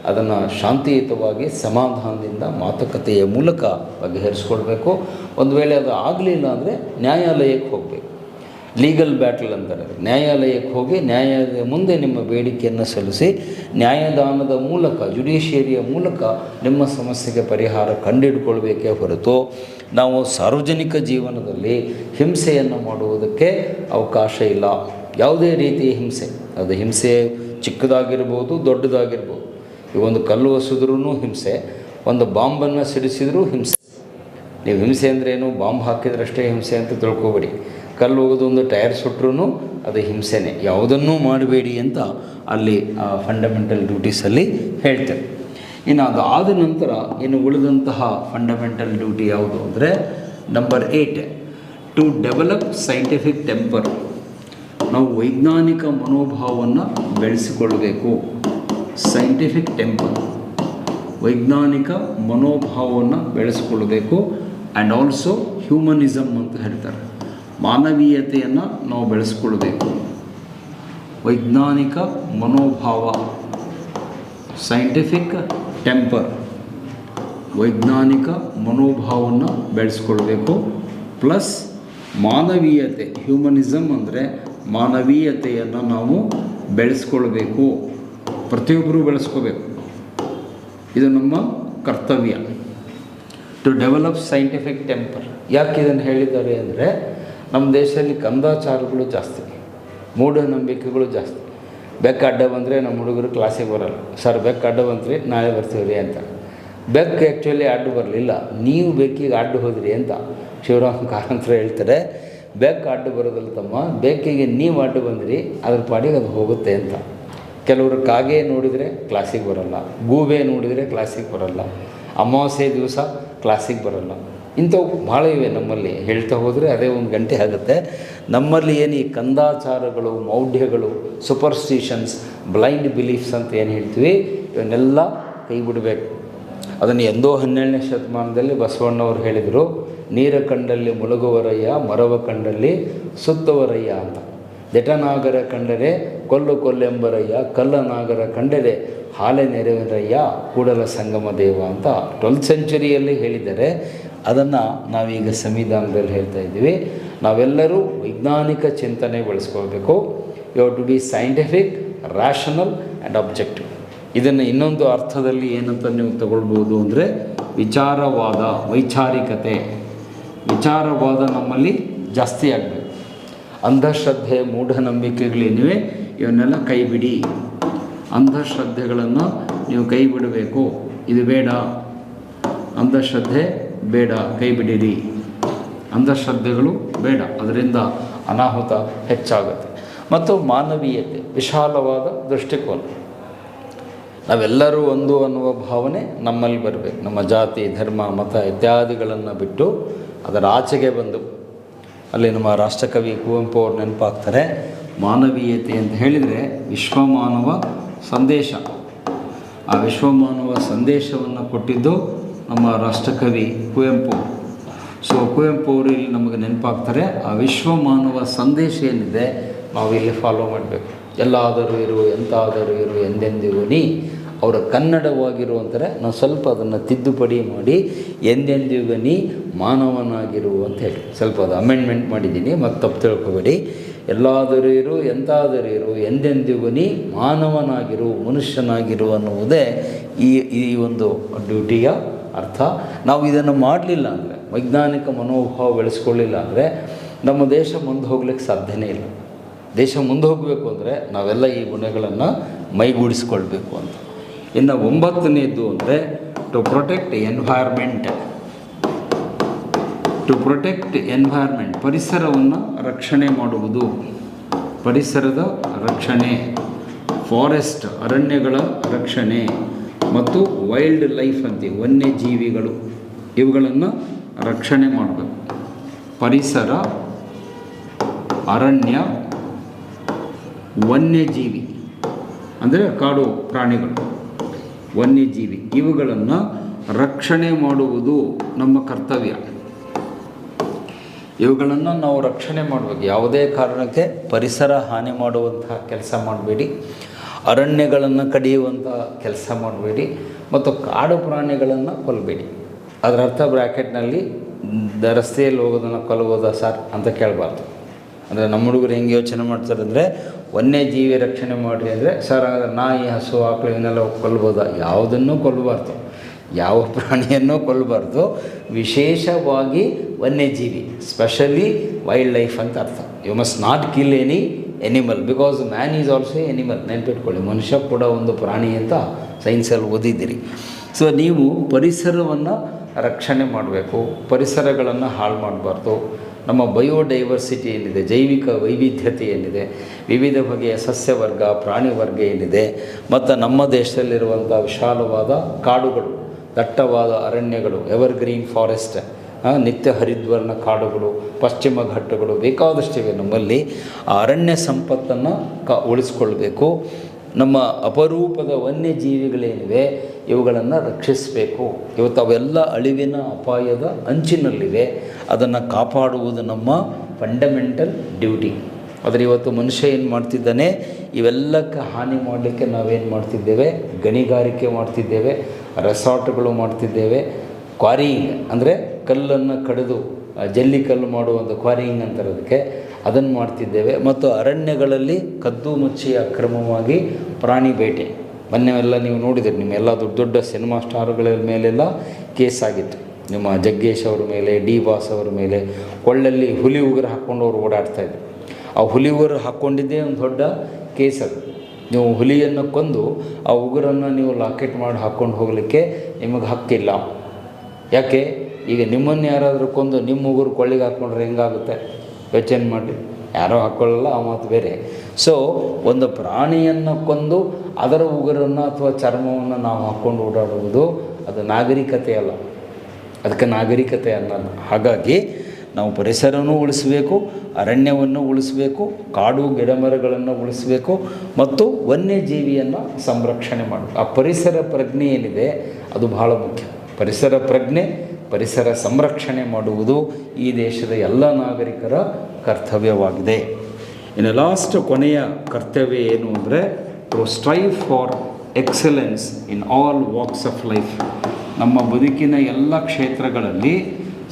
ಅದನ್ನು ಶಾಂತಿಯುತವಾಗಿ ಸಮಾಧಾನದಿಂದ ಮಾತುಕತೆಯ ಮೂಲಕ ಬಗೆಹರಿಸ್ಕೊಳ್ಬೇಕು. ಒಂದು ವೇಳೆ ಅದು ಆಗಲಿಲ್ಲ ಅಂದರೆ ನ್ಯಾಯಾಲಯಕ್ಕೆ ಹೋಗಬೇಕು. ಲೀಗಲ್ ಬ್ಯಾಟಲ್ ಅಂತಾರೆ. ನ್ಯಾಯಾಲಯಕ್ಕೆ ಹೋಗಿ ನ್ಯಾಯಾಲಯದ ಮುಂದೆ ನಿಮ್ಮ ಬೇಡಿಕೆಯನ್ನು ಸಲ್ಲಿಸಿ ನ್ಯಾಯದಾನದ ಮೂಲಕ, ಜುಡಿಷಿಯರಿಯ ಮೂಲಕ ನಿಮ್ಮ ಸಮಸ್ಯೆಗೆ ಪರಿಹಾರ ಕಂಡುಹಿಡ್ಕೊಳ್ಬೇಕೇ ಹೊರತು ನಾವು ಸಾರ್ವಜನಿಕ ಜೀವನದಲ್ಲಿ ಹಿಂಸೆಯನ್ನು ಮಾಡುವುದಕ್ಕೆ ಅವಕಾಶ ಇಲ್ಲ. ಯಾವುದೇ ರೀತಿಯ ಹಿಂಸೆ, ಅದು ಹಿಂಸೆ ಚಿಕ್ಕದಾಗಿರ್ಬೋದು, ದೊಡ್ಡದಾಗಿರ್ಬೋದು. ಈ ಒಂದು ಕಲ್ಲು ಹೊಸದ್ರೂ ಹಿಂಸೆ, ಒಂದು ಬಾಂಬನ್ನು ಸಿಡಿಸಿದ್ರೂ ಹಿಂಸೆ. ನೀವು ಹಿಂಸೆ ಅಂದ್ರೇನು? ಬಾಂಬ್ ಹಾಕಿದ್ರಷ್ಟೇ ಹಿಂಸೆ ಅಂತ ತಿಳ್ಕೊಬೇಡಿ. ಕಲ್ಲು ಹೋಗೋದು, ಒಂದು ಟೈರ್ ಸುಟ್ಟರೂ ಅದು ಹಿಂಸೆನೇ. ಯಾವುದನ್ನೂ ಮಾಡಬೇಡಿ ಅಂತ ಅಲ್ಲಿ ಫಂಡಮೆಂಟಲ್ ಡ್ಯೂಟೀಸಲ್ಲಿ ಹೇಳ್ತಾರೆ. ಇನ್ನು ಅದು ಆದ ನಂತರ ಇನ್ನು ಉಳಿದಂತಹ ಫಂಡಮೆಂಟಲ್ ಡ್ಯೂಟಿ ಯಾವುದು ಅಂದರೆ number 8, to develop scientific temper. ನಾವು ವೈಜ್ಞಾನಿಕ ಮನೋಭಾವವನ್ನು ಬೆಳೆಸಿಕೊಳ್ಳಬೇಕು. ಸೈಂಟಿಫಿಕ್ ಟೆಂಪರ್, ವೈಜ್ಞಾನಿಕ ಮನೋಭಾವವನ್ನು ಬೆಳೆಸಿಕೊಳ್ಳಬೇಕು. ಆ್ಯಂಡ್ ಆಲ್ಸೋ ಹ್ಯೂಮನಿಸಮ್ ಅಂತ ಹೇಳ್ತಾರೆ. ಮಾನವೀಯತೆಯನ್ನು ನಾವು ಬೆಳೆಸ್ಕೊಳ್ಬೇಕು. ವೈಜ್ಞಾನಿಕ ಮನೋಭಾವ, ಸೈಂಟಿಫಿಕ್ ಟೆಂಪರ್, ವೈಜ್ಞಾನಿಕ ಮನೋಭಾವವನ್ನು ಬೆಳೆಸ್ಕೊಳ್ಬೇಕು. ಪ್ಲಸ್ ಮಾನವೀಯತೆ, ಹ್ಯೂಮನಿಸಮ್ ಅಂದರೆ ಮಾನವೀಯತೆಯನ್ನು ನಾವು ಬೆಳೆಸ್ಕೊಳ್ಬೇಕು. ಪ್ರತಿಯೊಬ್ಬರೂ ಬೆಳೆಸ್ಕೋಬೇಕು. ಇದು ನಮ್ಮ ಕರ್ತವ್ಯ. To develop scientific temper. ಯಾಕೆ ಇದನ್ನು ಹೇಳಿದ್ದಾರೆ ಅಂದರೆ ನಮ್ಮ ದೇಶದಲ್ಲಿ ಕಂದಾಚಾರಗಳು ಜಾಸ್ತಿ, ಮೂಢನಂಬಿಕೆಗಳು ಜಾಸ್ತಿ. ಬೆಕ್ಕು ಅಡ್ಡ ಬಂದರೆ ನಮ್ಮ ಹುಡುಗರು ಕ್ಲಾಸಿಗೆ ಬರೋಲ್ಲ. ಸರ್ ಬೆಕ್ಕು ಅಡ್ಡ ಬಂತ್ರಿ, ನಾಳೆ ಬರ್ತೀವಿ ರೀ ಅಂತ. ಬೆಕ್ಕು ಆ್ಯಕ್ಚುಲಿ ಅಡ್ಡು ಬರಲಿಲ್ಲ, ನೀವು ಬೆಕ್ಕಿಗೆ ಅಡ್ಡು ಹೋದ್ರಿ ಅಂತ ಶಿವರಾಮ್ ಕಾರಂತರು ಹೇಳ್ತಾರೆ, ಬೆಕ್ಕು ಅಡ್ಡು ಬರೋದಿಲ್ಲ ತಮ್ಮ, ಬೆಕ್ಕಿಗೆ ನೀವು ಅಡ್ಡು ಬಂದಿರಿ ಅದ್ರ ಪಾಡಿಗೆ ಅದು ಹೋಗುತ್ತೆ ಅಂತ. ಕೆಲವರು ಕಾಗೆ ನೋಡಿದರೆ ಕ್ಲಾಸಿಗೆ ಬರೋಲ್ಲ, ಗೂಬೆ ನೋಡಿದರೆ ಕ್ಲಾಸಿಗೆ ಬರೋಲ್ಲ, ಅಮಾವಾಸ್ಯೆ ದಿವಸ ಕ್ಲಾಸಿಗೆ ಬರೋಲ್ಲ. ಇಂಥವು ಭಾಳ ಇವೆ ನಮ್ಮಲ್ಲಿ. ಹೇಳ್ತಾ ಹೋದರೆ ಅದೇ ಒಂದು ಗಂಟೆ ಆಗುತ್ತೆ. ನಮ್ಮಲ್ಲಿ ಏನು ಈ ಕಂದಾಚಾರಗಳು, ಮೌಢ್ಯಗಳು, ಸೂಪರ್ಸ್ಟಿಷನ್ಸ್, ಬ್ಲೈಂಡ್ ಬಿಲೀಫ್ಸ್ ಅಂತ ಏನು ಹೇಳ್ತೀವಿ, ಇವನ್ನೆಲ್ಲ ಕೈ ಬಿಡಬೇಕು. ಅದನ್ನು ಎಂದೋ 12ನೇ ಶತಮಾನದಲ್ಲಿ ಬಸವಣ್ಣವರು ಹೇಳಿದರು, ನೀರ ಕಂಡಲ್ಲಿ ಮುಳುಗುವರಯ್ಯ, ಮರವ ಕಂಡಲ್ಲಿ ಸುತ್ತುವರಯ್ಯ ಅಂತ. ದೆಟನಾಗರ ಕಂಡರೆ ಕೊಲ್ಲೆಂಬರಯ್ಯ, ಕಲ್ಲನಾಗರ ಕಂಡರೆ ಹಾಲೆ ನೆರವರಯ್ಯ, ಕೂಡಲ ಸಂಗಮ ದೇವ ಅಂತ 12th ಸೆಂಚುರಿಯಲ್ಲಿ ಹೇಳಿದ್ದಾರೆ. ಅದನ್ನು ನಾವೀಗ ಸಂವಿಧಾನದಲ್ಲಿ ಹೇಳ್ತಾ ಇದ್ದೀವಿ. ನಾವೆಲ್ಲರೂ ವೈಜ್ಞಾನಿಕ ಚಿಂತನೆ ಬೆಳೆಸ್ಕೊಳ್ಬೇಕು. You have to be scientific, rational and objective. ಇದನ್ನು ಇನ್ನೊಂದು ಅರ್ಥದಲ್ಲಿ ಏನಂತ ನೀವು ತಗೊಳ್ಬೋದು ಅಂದರೆ ವಿಚಾರವಾದ, ವೈಚಾರಿಕತೆ. ವಿಚಾರವಾದ ನಮ್ಮಲ್ಲಿ ಜಾಸ್ತಿ ಆಗಬೇಕು. ಅಂಧಶ್ರದ್ಧೆ, ಮೂಢನಂಬಿಕೆಗಳೇನಿವೆ ಇವನ್ನೆಲ್ಲ ಕೈ ಬಿಡಿ. ಅಂಧಶ್ರದ್ಧೆಗಳನ್ನು ನೀವು ಕೈ ಬಿಡಬೇಕು. ಇದು ಬೇಡ, ಅಂಧಶ್ರದ್ಧೆ ಬೇಡ, ಕೈ ಬಿಡಿರಿ. ಅಂಧಶ್ರದ್ಧೆಗಳು ಬೇಡ, ಅದರಿಂದ ಅನಾಹುತ ಹೆಚ್ಚಾಗುತ್ತೆ. ಮತ್ತು ಮಾನವೀಯತೆ, ವಿಶಾಲವಾದ ದೃಷ್ಟಿಕೋನ. ನಾವೆಲ್ಲರೂ ಒಂದು ಅನ್ನುವ ಭಾವನೆ ನಮ್ಮಲ್ಲಿ ಬರಬೇಕು. ನಮ್ಮ ಜಾತಿ, ಧರ್ಮ, ಮತ ಇತ್ಯಾದಿಗಳನ್ನು ಬಿಟ್ಟು ಅದರ ಆಚೆಗೆ ಬಂದು, ಅಲ್ಲಿ ನಮ್ಮ ರಾಷ್ಟ್ರಕವಿ ಕುವೆಂಪು ಅವರು ನೆನಪಾಗ್ತಾರೆ. ಮಾನವೀಯತೆ ಅಂತ ಹೇಳಿದರೆ ವಿಶ್ವಮಾನವ ಸಂದೇಶ. ಆ ವಿಶ್ವಮಾನವ ಸಂದೇಶವನ್ನು ಕೊಟ್ಟಿದ್ದು ನಮ್ಮ ರಾಷ್ಟ್ರಕವಿ ಕುವೆಂಪು. ಸೊ ಕುವೆಂಪು ಅವರು ಇಲ್ಲಿ ನಮಗೆ ನೆನಪಾಗ್ತಾರೆ. ಆ ವಿಶ್ವಮಾನವ ಸಂದೇಶ ಏನಿದೆ ನಾವು ಇಲ್ಲಿ ಫಾಲೋ ಮಾಡಬೇಕು. ಎಲ್ಲಾದರೂ ಇರು, ಎಂತಾದರೂ ಇರು, ಎಂದೆಂದಿಗೂ ನೀ. ಅವರ ಕನ್ನಡವಾಗಿರುವಂತಾರೆ. ನಾವು ಸ್ವಲ್ಪ ಅದನ್ನು ತಿದ್ದುಪಡಿ ಮಾಡಿ ಎಂದೆಂದಿಗೂ ನೀ ಮಾನವನಾಗಿರು ಅಂತ ಹೇಳಿ ಸ್ವಲ್ಪ ಅದು ಅಮೆಂಡ್ಮೆಂಟ್ ಮಾಡಿದ್ದೀನಿ, ಮತ್ತು ತಪ್ಪು ತಿಳ್ಕೊಬೇಡಿ. ಎಲ್ಲಾದರೂ ಇರು, ಎಂತಾದರೂ ಇರು, ಎಂದೆಂದಿಗೂ ನೀ ಮಾನವನಾಗಿರು, ಮನುಷ್ಯನಾಗಿರು ಅನ್ನುವುದೇ ಈ ಒಂದು ಡ್ಯೂಟಿಯ ಅರ್ಥ. ನಾವು ಇದನ್ನು ಮಾಡಲಿಲ್ಲ ಅಂದರೆ, ವೈಜ್ಞಾನಿಕ ಮನೋಭಾವ ಬೆಳೆಸ್ಕೊಳ್ಳಿಲ್ಲ ಅಂದರೆ ನಮ್ಮ ದೇಶ ಮುಂದೆ ಹೋಗ್ಲಿಕ್ಕೆ ಸಾಧ್ಯನೇ ಇಲ್ಲ. ದೇಶ ಮುಂದೆ ಹೋಗಬೇಕು ಅಂದರೆ ನಾವೆಲ್ಲ ಈ ಗುಣಗಳನ್ನು ಮೈಗೂಡಿಸ್ಕೊಳ್ಬೇಕು ಅಂತ. ಇನ್ನು 9ನೇದು ಅಂದರೆ to protect environment. To protect environment, ಪರಿಸರವನ್ನು ರಕ್ಷಣೆ ಮಾಡುವುದು. ಪರಿಸರದ ರಕ್ಷಣೆ, ಫಾರೆಸ್ಟ್, ಅರಣ್ಯಗಳ ರಕ್ಷಣೆ, ಮತ್ತು ವೈಲ್ಡ್ ಲೈಫ್ ಅಂತೀವಿ, ವನ್ಯಜೀವಿಗಳು, ಇವುಗಳನ್ನು ರಕ್ಷಣೆ ಮಾಡಬೇಕು. ಪರಿಸರ, ಅರಣ್ಯ, ವನ್ಯಜೀವಿ ಅಂದರೆ ಕಾಡು ಪ್ರಾಣಿಗಳು, ವನ್ಯಜೀವಿ, ಇವುಗಳನ್ನು ರಕ್ಷಣೆ ಮಾಡುವುದು ನಮ್ಮ ಕರ್ತವ್ಯ. ಇವುಗಳನ್ನು ನಾವು ರಕ್ಷಣೆ ಮಾಡಬೇಕು. ಯಾವುದೇ ಕಾರಣಕ್ಕೆ ಪರಿಸರ ಹಾನಿ ಮಾಡುವಂತಹ ಕೆಲಸ ಮಾಡಬೇಡಿ, ಅರಣ್ಯಗಳನ್ನು ಕಡಿಯುವಂಥ ಕೆಲಸ ಮಾಡಬೇಡಿ, ಮತ್ತು ಕಾಡು ಪ್ರಾಣಿಗಳನ್ನು ಕೊಲ್ಲಬೇಡಿ. ಅದರ ಅರ್ಥ ಬ್ರ್ಯಾಕೆಟ್ನಲ್ಲಿ ರಸ್ತೆಯಲ್ಲಿ ಹೋಗೋದನ್ನು ಕೊಲ್ಲಬೋದಾ ಸರ್ ಅಂತ ಕೇಳಬಾರ್ದು. ಅಂದರೆ ನಮ್ಮ ಹುಡುಗರು ಹೆಂಗೆ ಯೋಚನೆ ಮಾಡ್ತಾರೆ ಅಂದರೆ, ವನ್ಯಜೀವಿ ರಕ್ಷಣೆ ಮಾಡಿರಿ ಅಂದರೆ ಸರ್ ಹಾಗಾದ್ರೆ ನಾಯಿ, ಹಸು, ಆಕಳು ಇವನ್ನೆಲ್ಲ ಕೊಲ್ಬೋದಾ? ಯಾವುದನ್ನೂ ಕೊಲ್ಲಬಾರ್ದು, ಯಾವ ಪ್ರಾಣಿಯನ್ನು ಕೊಲ್ಲಬಾರ್ದು. ವಿಶೇಷವಾಗಿ ವನ್ಯಜೀವಿ, ಸ್ಪೆಷಲಿ ವೈಲ್ಡ್ ಲೈಫ್ ಅಂತ ಅರ್ಥ. You must not kill any animal because man is also animal. ನೆನಪಿಟ್ಕೊಳ್ಳಿ, ಮನುಷ್ಯ ಕೂಡ ಒಂದು ಪ್ರಾಣಿ ಅಂತ ಸೈನ್ಸಲ್ಲಿ ಓದಿದ್ದೀರಿ. ಸೊ ನೀವು ಪರಿಸರವನ್ನು ರಕ್ಷಣೆ ಮಾಡಬೇಕು, ಪರಿಸರಗಳನ್ನು ಹಾಳು ಮಾಡಬಾರ್ದು. ನಮ್ಮ ಬಯೋಡೈವರ್ಸಿಟಿ ಏನಿದೆ, ಜೈವಿಕ ವೈವಿಧ್ಯತೆ ಏನಿದೆ, ವಿವಿಧ ಬಗೆಯ ಸಸ್ಯವರ್ಗ, ಪ್ರಾಣಿ ವರ್ಗ ಏನಿದೆ, ಮತ್ತು ನಮ್ಮ ದೇಶದಲ್ಲಿರುವಂಥ ವಿಶಾಲವಾದ ಕಾಡುಗಳು, ದಟ್ಟವಾದ ಅರಣ್ಯಗಳು, ಎವರ್ಗ್ರೀನ್ ಫಾರೆಸ್ಟ್, ನಿತ್ಯ ಹರಿದ್ವರ್ಣ ಕಾಡುಗಳು, ಪಶ್ಚಿಮ ಘಟ್ಟಗಳು ಬೇಕಾದಷ್ಟಿವೆ ನಮ್ಮಲ್ಲಿ. ಆ ಅರಣ್ಯ ಸಂಪತ್ತನ್ನು ಉಳಿಸ್ಕೊಳ್ಬೇಕು. ನಮ್ಮ ಅಪರೂಪದ ವನ್ಯಜೀವಿಗಳೇನಿವೆ ಇವುಗಳನ್ನು ರಕ್ಷಿಸಬೇಕು. ಇವತ್ತು ಅವೆಲ್ಲ ಅಳಿವಿನ ಅಪಾಯದ ಅಂಚಿನಲ್ಲಿವೆ. ಅದನ್ನು ಕಾಪಾಡುವುದು ನಮ್ಮ ಫಂಡಮೆಂಟಲ್ ಡ್ಯೂಟಿ. ಆದರೆ ಇವತ್ತು ಮನುಷ್ಯ ಏನು ಮಾಡ್ತಿದ್ದಾನೆ, ಇವೆಲ್ಲಕ್ಕೆ ಹಾನಿ ಮಾಡಲಿಕ್ಕೆ ನಾವೇನು ಮಾಡ್ತಿದ್ದೇವೆ, ಗಣಿಗಾರಿಕೆ ಮಾಡ್ತಿದ್ದೇವೆ, ರೆಸಾರ್ಟ್ಗಳು ಮಾಡ್ತಿದ್ದೇವೆ, ಕ್ವಾರಿಯಿಂಗ್ ಅಂದರೆ ಕಲ್ಲನ್ನು ಕಡಿದು ಜಲ್ಲಿಕಲ್ಲು ಮಾಡುವಂಥ ಕ್ವಾರಿಯಿಂಗ್ ಅಂತಾರೆ ಅದಕ್ಕೆ, ಅದನ್ನು ಮಾಡ್ತಿದ್ದೇವೆ. ಮತ್ತು ಅರಣ್ಯಗಳಲ್ಲಿ ಕದ್ದು ಮುಚ್ಚಿ ಅಕ್ರಮವಾಗಿ ಪ್ರಾಣಿ ಬೇಟೆ, ಮೊನ್ನೆಲ್ಲ ನೀವು ನೋಡಿದಿರಿ, ನಿಮ್ಮೆಲ್ಲ ದೊಡ್ಡ ದೊಡ್ಡ ಸಿನಿಮಾ ಸ್ಟಾರ್ಗಳ ಮೇಲೆಲ್ಲ ಕೇಸ್ ಆಗಿತ್ತು. ನಿಮ್ಮ ಜಗ್ಗೇಶ್ ಅವ್ರ ಮೇಲೆ, ಡಿ ಬಾಸ್ ಅವ್ರ ಮೇಲೆ ಕೊಳ್ಳಲ್ಲಿ ಹುಲಿ ಉಗುರು ಹಾಕ್ಕೊಂಡು ಅವ್ರು ಓಡಾಡ್ತಾಯಿದ್ರು. ಆ ಹುಲಿ ಉಗುರು ಹಾಕ್ಕೊಂಡಿದ್ದೇ ಒಂದು ದೊಡ್ಡ ಕೇಸ್ ಅದು. ನೀವು ಹುಲಿಯನ್ನು ಕೊಂದು ಆ ಉಗುರನ್ನು ನೀವು ಲಾಕೆಟ್ ಮಾಡಿ ಹಾಕ್ಕೊಂಡು ಹೋಗಲಿಕ್ಕೆ ನಿಮಗೆ ಹಕ್ಕಿಲ್ಲ. ಯಾಕೆ ಈಗ ನಿಮ್ಮನ್ನು ಯಾರಾದರೂ ಕೊಂದು ನಿಮ್ಮ ಉಗುರು ಕೊಳ್ಳಿಗೆ ಹಾಕ್ಕೊಂಡ್ರೆ ಹೆಂಗಾಗುತ್ತೆ? ಯೋಚನೆ ಮಾಡಿ. ಯಾರೋ ಹಾಕ್ಕೊಳ್ಳಲ್ಲ, ಆ ಮಾತು ಬೇರೆ. ಸೊ ಒಂದು ಪ್ರಾಣಿಯನ್ನು ಕೊಂದು ಅದರ ಉಗುರನ್ನು ಅಥವಾ ಚರ್ಮವನ್ನು ನಾವು ಹಾಕ್ಕೊಂಡು ಓಡಾಡುವುದು ಅದು ನಾಗರಿಕತೆ ಅಲ್ಲ. ಅದಕ್ಕೆ ನಾಗರಿಕತೆ ಅನ್ನಲ್ಲ. ಹಾಗಾಗಿ ನಾವು ಪರಿಸರವನ್ನು ಉಳಿಸಬೇಕು, ಅರಣ್ಯವನ್ನು ಉಳಿಸಬೇಕು, ಕಾಡು ಗಿಡಮರಗಳನ್ನು ಉಳಿಸಬೇಕು ಮತ್ತು ವನ್ಯಜೀವಿಯನ್ನು ಸಂರಕ್ಷಣೆ ಮಾಡಬೇಕು. ಆ ಪರಿಸರ ಪ್ರಜ್ಞೆ ಏನಿದೆ ಅದು ಬಹಳ ಮುಖ್ಯ. ಪರಿಸರ ಪ್ರಜ್ಞೆ, ಪರಿಸರ ಸಂರಕ್ಷಣೆ ಮಾಡುವುದು ಈ ದೇಶದ ಎಲ್ಲ ನಾಗರಿಕರ ಕರ್ತವ್ಯವಾಗಿದೆ. ಇನ್ನು ಲಾಸ್ಟ್ ಕೊನೆಯ ಕರ್ತವ್ಯ ಏನು ಅಂದರೆ to strive for excellence in all walks of life. ನಮ್ಮ ಬದುಕಿನ ಎಲ್ಲ ಕ್ಷೇತ್ರಗಳಲ್ಲಿ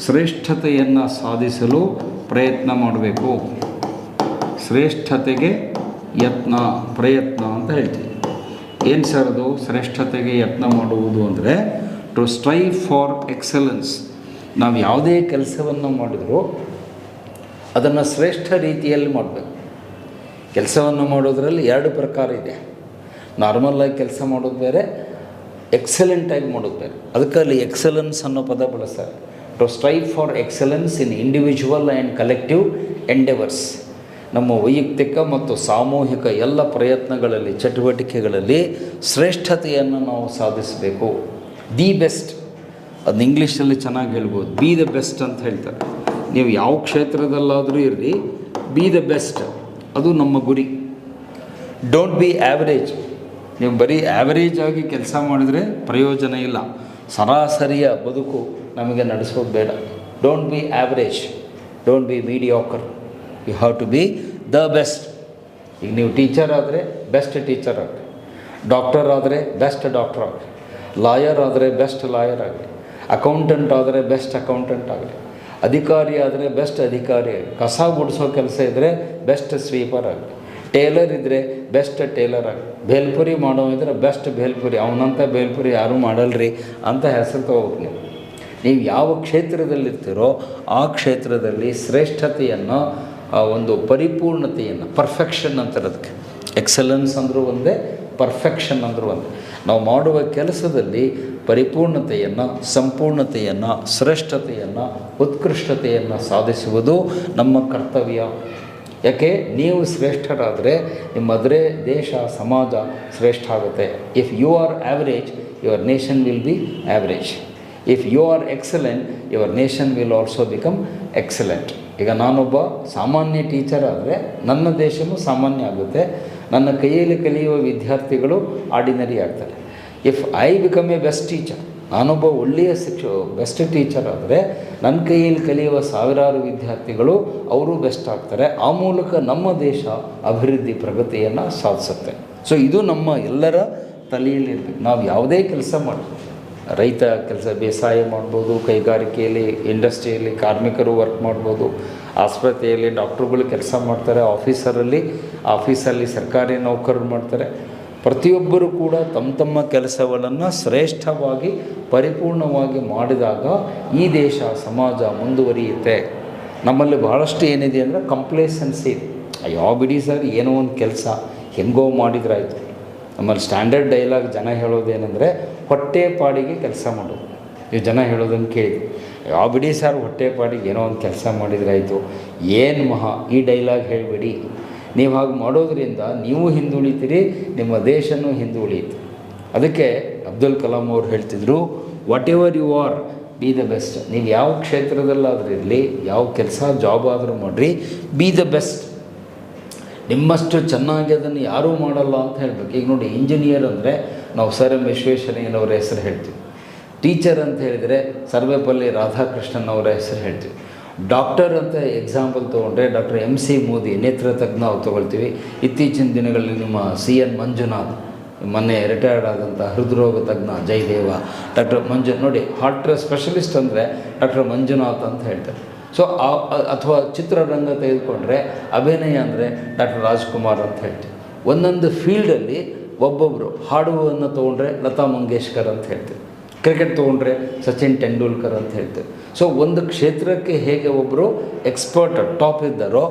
ಶ್ರೇಷ್ಠತೆಯನ್ನು ಸಾಧಿಸಲು ಪ್ರಯತ್ನ ಮಾಡಬೇಕು. ಶ್ರೇಷ್ಠತೆಗೆ ಯತ್ನ, ಪ್ರಯತ್ನ ಅಂತ ಹೇಳ್ತೀವಿ. ಏನು ಸರ್ ಅದು ಶ್ರೇಷ್ಠತೆಗೆ ಯತ್ನ ಮಾಡುವುದು ಅಂದರೆ ಟು ಸ್ಟ್ರೈವ್ ಫಾರ್ ಎಕ್ಸಲೆನ್ಸ್. ನಾವು ಯಾವುದೇ ಕೆಲಸವನ್ನು ಮಾಡಿದರೂ ಅದನ್ನು ಶ್ರೇಷ್ಠ ರೀತಿಯಲ್ಲಿ ಮಾಡಬೇಕು. ಕೆಲಸವನ್ನು ಮಾಡೋದರಲ್ಲಿ ಎರಡು ಪ್ರಕಾರ ಇದೆ. ನಾರ್ಮಲಾಗಿ ಕೆಲಸ ಮಾಡೋದು ಬೇರೆ, ಎಕ್ಸಲೆಂಟಾಗಿ ಮಾಡೋದು ಬೇರೆ. ಅದಕ್ಕೆ ಅಲ್ಲಿ ಎಕ್ಸಲೆನ್ಸ್ ಅನ್ನೋ ಪದ ಬಳಸ್ತಾರೆ. To strive for excellence in individual and collective endeavours. ನಮ್ಮ ವೈಯಕ್ತಿಕ ಮತ್ತು ಸಾಮೂಹಿಕ ಎಲ್ಲ ಪ್ರಯತ್ನಗಳಲ್ಲಿ, ಚಟುವಟಿಕೆಗಳಲ್ಲಿ ಶ್ರೇಷ್ಠತೆಯನ್ನು ನಾವು ಸಾಧಿಸಬೇಕು. ದಿ ಬೆಸ್ಟ್, ಅದನ್ನ ಇಂಗ್ಲೀಷಲ್ಲಿ ಚೆನ್ನಾಗಿ ಹೇಳ್ಬೋದು. ಬಿ ದ ಬೆಸ್ಟ್ ಅಂತ ಹೇಳ್ತಾರೆ. ನೀವು ಯಾವ ಕ್ಷೇತ್ರದಲ್ಲಾದರೂ ಇರಲಿ, ಬಿ ದ ಬೆಸ್ಟ್, ಅದು ನಮ್ಮ ಗುರಿ. Don't be average. ನೀವು ಬರೀ ಆ್ಯಾವ್ರೇಜ್ ಆಗಿ ಕೆಲಸ ಮಾಡಿದರೆ ಪ್ರಯೋಜನ ಇಲ್ಲ. ಸರಾಸರಿಯ ಬದುಕು ನಮಗೆ ನಡೆಸೋದು ಬೇಡ. Don't be average, don't be mediocre, you have to be the best. ಈಗ ನೀವು ಟೀಚರ್ ಆದರೆ ಬೆಸ್ಟ್ ಟೀಚರ್ ಆಗಲಿ, ಡಾಕ್ಟರ್ ಆದರೆ ಬೆಸ್ಟ್ ಡಾಕ್ಟರ್ ಆಗಲಿ, ಲಾಯರ್ ಆದರೆ ಬೆಸ್ಟ್ ಲಾಯರ್ ಆಗಲಿ, ಅಕೌಂಟೆಂಟ್ ಆದರೆ ಬೆಸ್ಟ್ ಅಕೌಂಟೆಂಟ್ ಆಗಲಿ, ಅಧಿಕಾರಿ ಆದರೆ ಬೆಸ್ಟ್ ಅಧಿಕಾರಿ ಆಗಲಿ, ಕಸ ಗುಡಿಸೋ ಕೆಲಸ ಇದ್ದರೆ ಬೆಸ್ಟ್ ಸ್ವೀಪರ್ ಆಗಲಿ, ಟೇಲರ್ ಇದ್ದರೆ ಬೆಸ್ಟ್ ಟೇಲರ್ ಆಗಲಿ, ಬೇಲ್ಪುರಿ ಮಾಡೋ ಇದ್ದರೆ ಬೆಸ್ಟ್ ಬೇಲ್ಪುರಿ, ಅವನಂಥ ಬೇಲ್ಪುರಿ ಯಾರೂ ಮಾಡಲ್ರಿ ಅಂತ ಹೆಸರು ತಗೋಬೇಕು. ನೀವು ಯಾವ ಕ್ಷೇತ್ರದಲ್ಲಿರ್ತೀರೋ ಆ ಕ್ಷೇತ್ರದಲ್ಲಿ ಶ್ರೇಷ್ಠತೆಯನ್ನು, ಒಂದು ಪರಿಪೂರ್ಣತೆಯನ್ನು, ಪರ್ಫೆಕ್ಷನ್ ಅಂತಿರೋದಕ್ಕೆ. ಎಕ್ಸಲೆನ್ಸ್ ಅಂದರೂ ಒಂದೇ, ಪರ್ಫೆಕ್ಷನ್ ಅಂದರೂ ಒಂದೇ. ನಾವು ಮಾಡುವ ಕೆಲಸದಲ್ಲಿ ಪರಿಪೂರ್ಣತೆಯನ್ನು, ಸಂಪೂರ್ಣತೆಯನ್ನು, ಶ್ರೇಷ್ಠತೆಯನ್ನು, ಉತ್ಕೃಷ್ಟತೆಯನ್ನು ಸಾಧಿಸುವುದು ನಮ್ಮ ಕರ್ತವ್ಯ. ಯಾಕೆ? ನೀವು ಶ್ರೇಷ್ಠರಾದರೆ ನಿಮ್ಮ ದೇಶ, ಸಮಾಜ ಶ್ರೇಷ್ಠ ಆಗುತ್ತೆ. If you are average, your nation will be average. If you are excellent, your nation will also become excellent. ಈಗ ನಾನೊಬ್ಬ ಸಾಮಾನ್ಯ ಟೀಚರ್ ಆದರೆ ನನ್ನ ದೇಶವೂ ಸಾಮಾನ್ಯ ಆಗುತ್ತೆ. ನನ್ನ ಕೈಯಲ್ಲಿ ಕಲಿಯುವ ವಿದ್ಯಾರ್ಥಿಗಳು ಆರ್ಡಿನರಿ ಆಗ್ತಾರೆ. If I become A best teacher, ನಾನೊಬ್ಬ ಒಳ್ಳೆಯ ಬೆಸ್ಟ್ ಟೀಚರ್ ಆದರೆ ನನ್ನ ಕೈಯಲ್ಲಿ ಕಲಿಯುವ ಸಾವಿರಾರು ವಿದ್ಯಾರ್ಥಿಗಳು ಅವರು ಬೆಸ್ಟ್ ಆಗ್ತಾರೆ. ಆ ಮೂಲಕ ನಮ್ಮ ದೇಶ ಅಭಿವೃದ್ಧಿ, ಪ್ರಗತಿಯನ್ನು ಸಾಧಿಸುತ್ತೆ. ಸೊ ಇದು ನಮ್ಮ ಎಲ್ಲರ ತಲೆಯಲ್ಲಿ ಇರಬೇಕು. ನಾವು ಯಾವುದೇ ಕೆಲಸ ಮಾಡ್ತೀವಿ, ರೈತ ಕೆಲಸ, ಬೇಸಾಯ ಮಾಡ್ಬೋದು, ಕೈಗಾರಿಕೆಯಲ್ಲಿ, ಇಂಡಸ್ಟ್ರಿಯಲ್ಲಿ ಕಾರ್ಮಿಕರು ವರ್ಕ್ ಮಾಡ್ಬೋದು, ಆಸ್ಪತ್ರೆಯಲ್ಲಿ ಡಾಕ್ಟ್ರುಗಳು ಕೆಲಸ ಮಾಡ್ತಾರೆ, ಆಫೀಸಲ್ಲಿ ಸರ್ಕಾರಿ ನೌಕರರು ಮಾಡ್ತಾರೆ. ಪ್ರತಿಯೊಬ್ಬರೂ ಕೂಡ ತಮ್ಮ ತಮ್ಮ ಕೆಲಸಗಳನ್ನು ಶ್ರೇಷ್ಠವಾಗಿ, ಪರಿಪೂರ್ಣವಾಗಿ ಮಾಡಿದಾಗ ಈ ದೇಶ, ಸಮಾಜ ಮುಂದುವರಿಯುತ್ತೆ. ನಮ್ಮಲ್ಲಿ ಬಹಳಷ್ಟು ಏನಿದೆ ಅಂದರೆ ಕಂಪ್ಲೇಸೆನ್ಸಿ ಇದೆ. ಯಾವ ಬಿಡಿ ಸರ್, ಏನೋ ಒಂದು ಕೆಲಸ ಹೆಂಗೋ ಮಾಡಿದ್ರಾಯ್ತು. ನಮ್ಮಲ್ಲಿ ಸ್ಟ್ಯಾಂಡರ್ಡ್ ಡೈಲಾಗ್ ಜನ ಹೇಳೋದೇನೆಂದರೆ ಹೊಟ್ಟೆ ಪಾಡಿಗೆ ಕೆಲಸ ಮಾಡೋದು. ನೀವು ಜನ ಹೇಳೋದನ್ನು ಕೇಳಿ, ಯಾವ ಬಿಡಿ ಸರ್, ಹೊಟ್ಟೆ ಪಾಡಿಗೆ ಏನೋ ಒಂದು ಕೆಲಸ ಮಾಡಿದ್ರಾಯ್ತು, ಏನು ಮಹಾ, ಈ ಡೈಲಾಗ್ ಹೇಳಿಬಿಡಿ. ನೀವು ಹಾಗೆ ಮಾಡೋದ್ರಿಂದ ನೀವು ಹಿಂದುಳಿತೀರಿ, ನಿಮ್ಮ ದೇಶನೂ ಹಿಂದುಳಿಯುತ್ತೆ. ಅದಕ್ಕೆ ಅಬ್ದುಲ್ ಕಲಾಂ ಅವರು ಹೇಳ್ತಿದ್ರು, whatever you are, be the best. ನೀವು ಯಾವ ಕ್ಷೇತ್ರದಲ್ಲಾದರೂ ಇರಲಿ, ಯಾವ ಕೆಲಸ ಜಾಬ್ ಆದರೂ ಮಾಡಿರಿ, ಬಿ ದ ಬೆಸ್ಟ್. ನಿಮ್ಮಷ್ಟು ಚೆನ್ನಾಗಿ ಅದನ್ನು ಯಾರೂ ಮಾಡಲ್ಲ ಅಂತ ಹೇಳಬೇಕು. ಈಗ ನೋಡಿ, ಇಂಜಿನಿಯರ್ ಅಂದರೆ ನಾವು ಸರ್ ಎಂ ವಿಶ್ವೇಶ್ವರಯ್ಯನವರ ಹೆಸರು ಹೇಳ್ತೀವಿ. ಟೀಚರ್ ಅಂತ ಹೇಳಿದರೆ ಸರ್ವೇಪಲ್ಲಿ ರಾಧಾಕೃಷ್ಣನ್ ಅವರ ಹೆಸರು ಹೇಳ್ತೀವಿ. ಡಾಕ್ಟರ್ ಅಂತ ಎಕ್ಸಾಂಪಲ್ ತೊಗೊಂಡ್ರೆ ಡಾಕ್ಟರ್ MC ಮೋದಿ, ನೇತ್ರ ತಜ್ಞ ಅವ್ರು ತೊಗೊಳ್ತೀವಿ. ಇತ್ತೀಚಿನ ದಿನಗಳಲ್ಲಿ ನಿಮ್ಮ CN ಮಂಜುನಾಥ್, ಮೊನ್ನೆ ರಿಟೈರ್ಡ್ ಆದಂಥ ಹೃದ್ರೋಗ ತಜ್ಞ ಜಯದೇವ, ಡಾಕ್ಟರ್ ನೋಡಿ, ಹಾರ್ಟ್ ಸ್ಪೆಷಲಿಸ್ಟ್ ಅಂದರೆ ಡಾಕ್ಟರ್ ಮಂಜುನಾಥ್ ಅಂತ ಹೇಳ್ತಾರೆ. ಸೊ ಅಥವಾ ಚಿತ್ರರಂಗ ತೆಗೆದುಕೊಂಡ್ರೆ ಅಭಿನಯ ಅಂದರೆ ಡಾಕ್ಟರ್ ರಾಜ್ಕುಮಾರ್ ಅಂತ ಹೇಳ್ತೀವಿ. ಒಂದೊಂದು ಫೀಲ್ಡಲ್ಲಿ ಒಬ್ಬೊಬ್ಬರು, ಹಾಡುವನ್ನು ತೊಗೊಂಡ್ರೆ ಲತಾ ಮಂಗೇಶ್ಕರ್ ಅಂತ ಹೇಳ್ತೀವಿ, ಕ್ರಿಕೆಟ್ ತೊಗೊಂಡ್ರೆ ಸಚಿನ್ ತೆಂಡೂಲ್ಕರ್ ಅಂತ ಹೇಳ್ತೇವೆ. ಸೊ ಒಂದು ಕ್ಷೇತ್ರಕ್ಕೆ ಹೇಗೆ ಒಬ್ಬರು ಎಕ್ಸ್ಪರ್ಟ್ ಟಾಪ್ ಇದ್ದಾರೋ,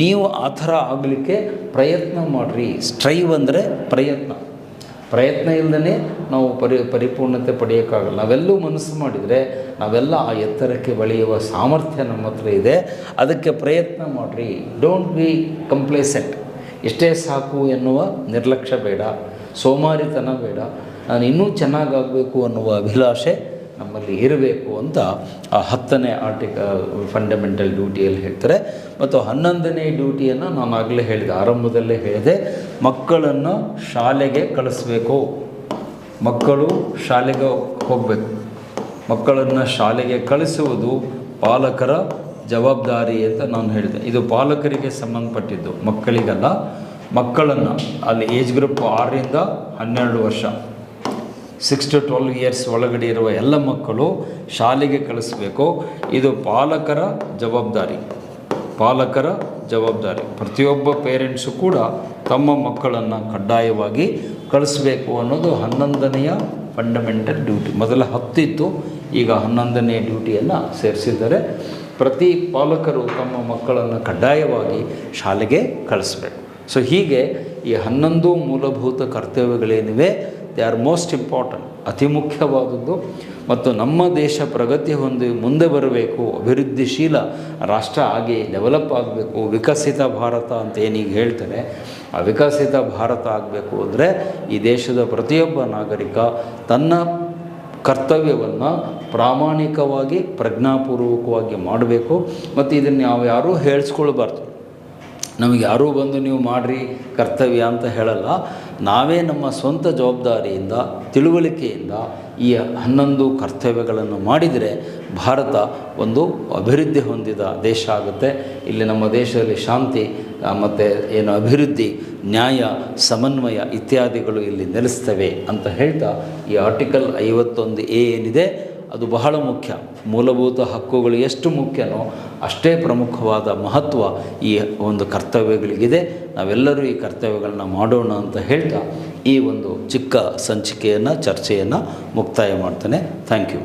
ನೀವು ಆ ಥರ ಆಗಲಿಕ್ಕೆ ಪ್ರಯತ್ನ ಮಾಡಿರಿ. ಸ್ಟ್ರೈವ್ ಅಂದರೆ ಪ್ರಯತ್ನ. ಪ್ರಯತ್ನ ಇಲ್ಲದೇ ನಾವು ಪರಿಪೂರ್ಣತೆ ಪಡೆಯೋಕ್ಕಾಗಲ್ಲ. ನಾವೆಲ್ಲೂ ಮನಸ್ಸು ಮಾಡಿದರೆ ನಾವೆಲ್ಲ ಆ ಎತ್ತರಕ್ಕೆ ಬೆಳೆಯುವ ಸಾಮರ್ಥ್ಯ ನಮ್ಮ ಹತ್ರ ಇದೆ. ಅದಕ್ಕೆ ಪ್ರಯತ್ನ ಮಾಡಿರಿ. Don't be complacent. ಇಷ್ಟೇ ಸಾಕು ಎನ್ನುವ ನಿರ್ಲಕ್ಷ್ಯ ಬೇಡ, ಸೋಮಾರಿತನ ಬೇಡ. ನಾನು ಇನ್ನೂ ಚೆನ್ನಾಗಾಗಬೇಕು ಅನ್ನುವ ಅಭಿಲಾಷೆ ನಮ್ಮಲ್ಲಿ ಇರಬೇಕು ಅಂತ ಆ 10ನೇ ಫಂಡಮೆಂಟಲ್ ಡ್ಯೂಟಿಯಲ್ಲಿ ಹೇಳ್ತಾರೆ. ಮತ್ತು 11ನೇ ಡ್ಯೂಟಿಯನ್ನು ನಾನು ಆಗಲೇ ಹೇಳಿದೆ, ಆರಂಭದಲ್ಲೇ ಹೇಳಿದೆ, ಮಕ್ಕಳನ್ನು ಶಾಲೆಗೆ ಕಳಿಸ್ಬೇಕು. ಮಕ್ಕಳು ಶಾಲೆಗೆ ಹೋಗಬೇಕು. ಮಕ್ಕಳನ್ನು ಶಾಲೆಗೆ ಕಳಿಸುವುದು ಪಾಲಕರ ಜವಾಬ್ದಾರಿ ಅಂತ ನಾನು ಹೇಳಿದೆ. ಇದು ಪಾಲಕರಿಗೆ ಸಂಬಂಧಪಟ್ಟಿದ್ದು, ಮಕ್ಕಳಿಗಲ್ಲ. ಮಕ್ಕಳನ್ನು ಅಲ್ಲಿ ಏಜ್ ಗ್ರೂಪ್ 6ರಿಂದ 12 ವರ್ಷ 6 to 12 ಇಯರ್ಸ್ ಒಳಗಡೆ ಇರುವ ಎಲ್ಲ ಮಕ್ಕಳು ಶಾಲೆಗೆ ಕಳಿಸ್ಬೇಕು. ಇದು ಪಾಲಕರ ಜವಾಬ್ದಾರಿ. ಪಾಲಕರ ಜವಾಬ್ದಾರಿ. ಪ್ರತಿಯೊಬ್ಬ ಪೇರೆಂಟ್ಸು ಕೂಡ ತಮ್ಮ ಮಕ್ಕಳನ್ನು ಕಡ್ಡಾಯವಾಗಿ ಕಳಿಸ್ಬೇಕು ಅನ್ನೋದು 11ನೇ ಫಂಡಮೆಂಟಲ್ ಡ್ಯೂಟಿ. ಮೊದಲ 10 ಇತ್ತು, ಈಗ 11ನೇ ಡ್ಯೂಟಿಯನ್ನು ಸೇರಿಸಿದ್ದಾರೆ. ಪ್ರತಿ ಪಾಲಕರು ತಮ್ಮ ಮಕ್ಕಳನ್ನು ಕಡ್ಡಾಯವಾಗಿ ಶಾಲೆಗೆ ಕಳಿಸ್ಬೇಕು. ಸೊ ಹೀಗೆ ಈ 11 ಮೂಲಭೂತ ಕರ್ತವ್ಯಗಳೇನಿವೆ, ದೇ ಆರ್ ಮೋಸ್ಟ್ ಇಂಪಾರ್ಟೆಂಟ್, ಅತಿ ಮುಖ್ಯವಾದದ್ದು. ಮತ್ತು ನಮ್ಮ ದೇಶ ಪ್ರಗತಿ ಹೊಂದಿ ಮುಂದೆ ಬರಬೇಕು, ಅಭಿವೃದ್ಧಿಶೀಲ ರಾಷ್ಟ್ರ ಆಗಿ ಡೆವಲಪ್ ಆಗಬೇಕು, ವಿಕಸಿತ ಭಾರತ ಅಂತ ಏನೀಗ ಹೇಳ್ತಾರೆ, ಆ ವಿಕಸಿತ ಭಾರತ ಆಗಬೇಕು ಅಂದರೆ ಈ ದೇಶದ ಪ್ರತಿಯೊಬ್ಬ ನಾಗರಿಕ ತನ್ನ ಕರ್ತವ್ಯವನ್ನು ಪ್ರಾಮಾಣಿಕವಾಗಿ ಪ್ರಜ್ಞಾಪೂರ್ವಕವಾಗಿ ಮಾಡಬೇಕು. ಮತ್ತು ಇದನ್ನು ನಾವು ಯಾರೂ ಹೇಳಿಸ್ಕೊಳ್ಬಾರ್ದು. ನಮಗೆ ಯಾರೂ ಬಂದು ನೀವು ಮಾಡಿರಿ ಕರ್ತವ್ಯ ಅಂತ ಹೇಳಲ್ಲ. ನಾವೇ ನಮ್ಮ ಸ್ವಂತ ಜವಾಬ್ದಾರಿಯಿಂದ, ತಿಳುವಳಿಕೆಯಿಂದ ಈ 11 ಕರ್ತವ್ಯಗಳನ್ನು ಮಾಡಿದರೆ ಭಾರತ ಒಂದು ಅಭಿವೃದ್ಧಿ ಹೊಂದಿದ ದೇಶ ಆಗುತ್ತೆ. ಇಲ್ಲಿ ನಮ್ಮ ದೇಶದಲ್ಲಿ ಶಾಂತಿ ಮತ್ತು ಅಭಿವೃದ್ಧಿ, ನ್ಯಾಯ, ಸಮನ್ವಯ ಇತ್ಯಾದಿಗಳು ಇಲ್ಲಿ ನೆಲೆಸ್ತವೆ ಅಂತ ಹೇಳ್ತಾ ಈ ಆರ್ಟಿಕಲ್ 51A ಏನಿದೆ ಅದು ಬಹಳ ಮುಖ್ಯ. ಮೂಲಭೂತ ಹಕ್ಕುಗಳು ಎಷ್ಟು ಮುಖ್ಯನೋ ಅಷ್ಟೇ ಪ್ರಮುಖವಾದ ಮಹತ್ವ ಈ ಒಂದು ಕರ್ತವ್ಯಗಳಿಗಿದೆ. ನಾವೆಲ್ಲರೂ ಈ ಕರ್ತವ್ಯಗಳನ್ನ ಮಾಡೋಣ ಅಂತ ಹೇಳ್ತಾ ಈ ಒಂದು ಚಿಕ್ಕ ಸಂಚಿಕೆಯನ್ನು, ಚರ್ಚೆಯನ್ನು ಮುಕ್ತಾಯ ಮಾಡ್ತೇನೆ. Thank you.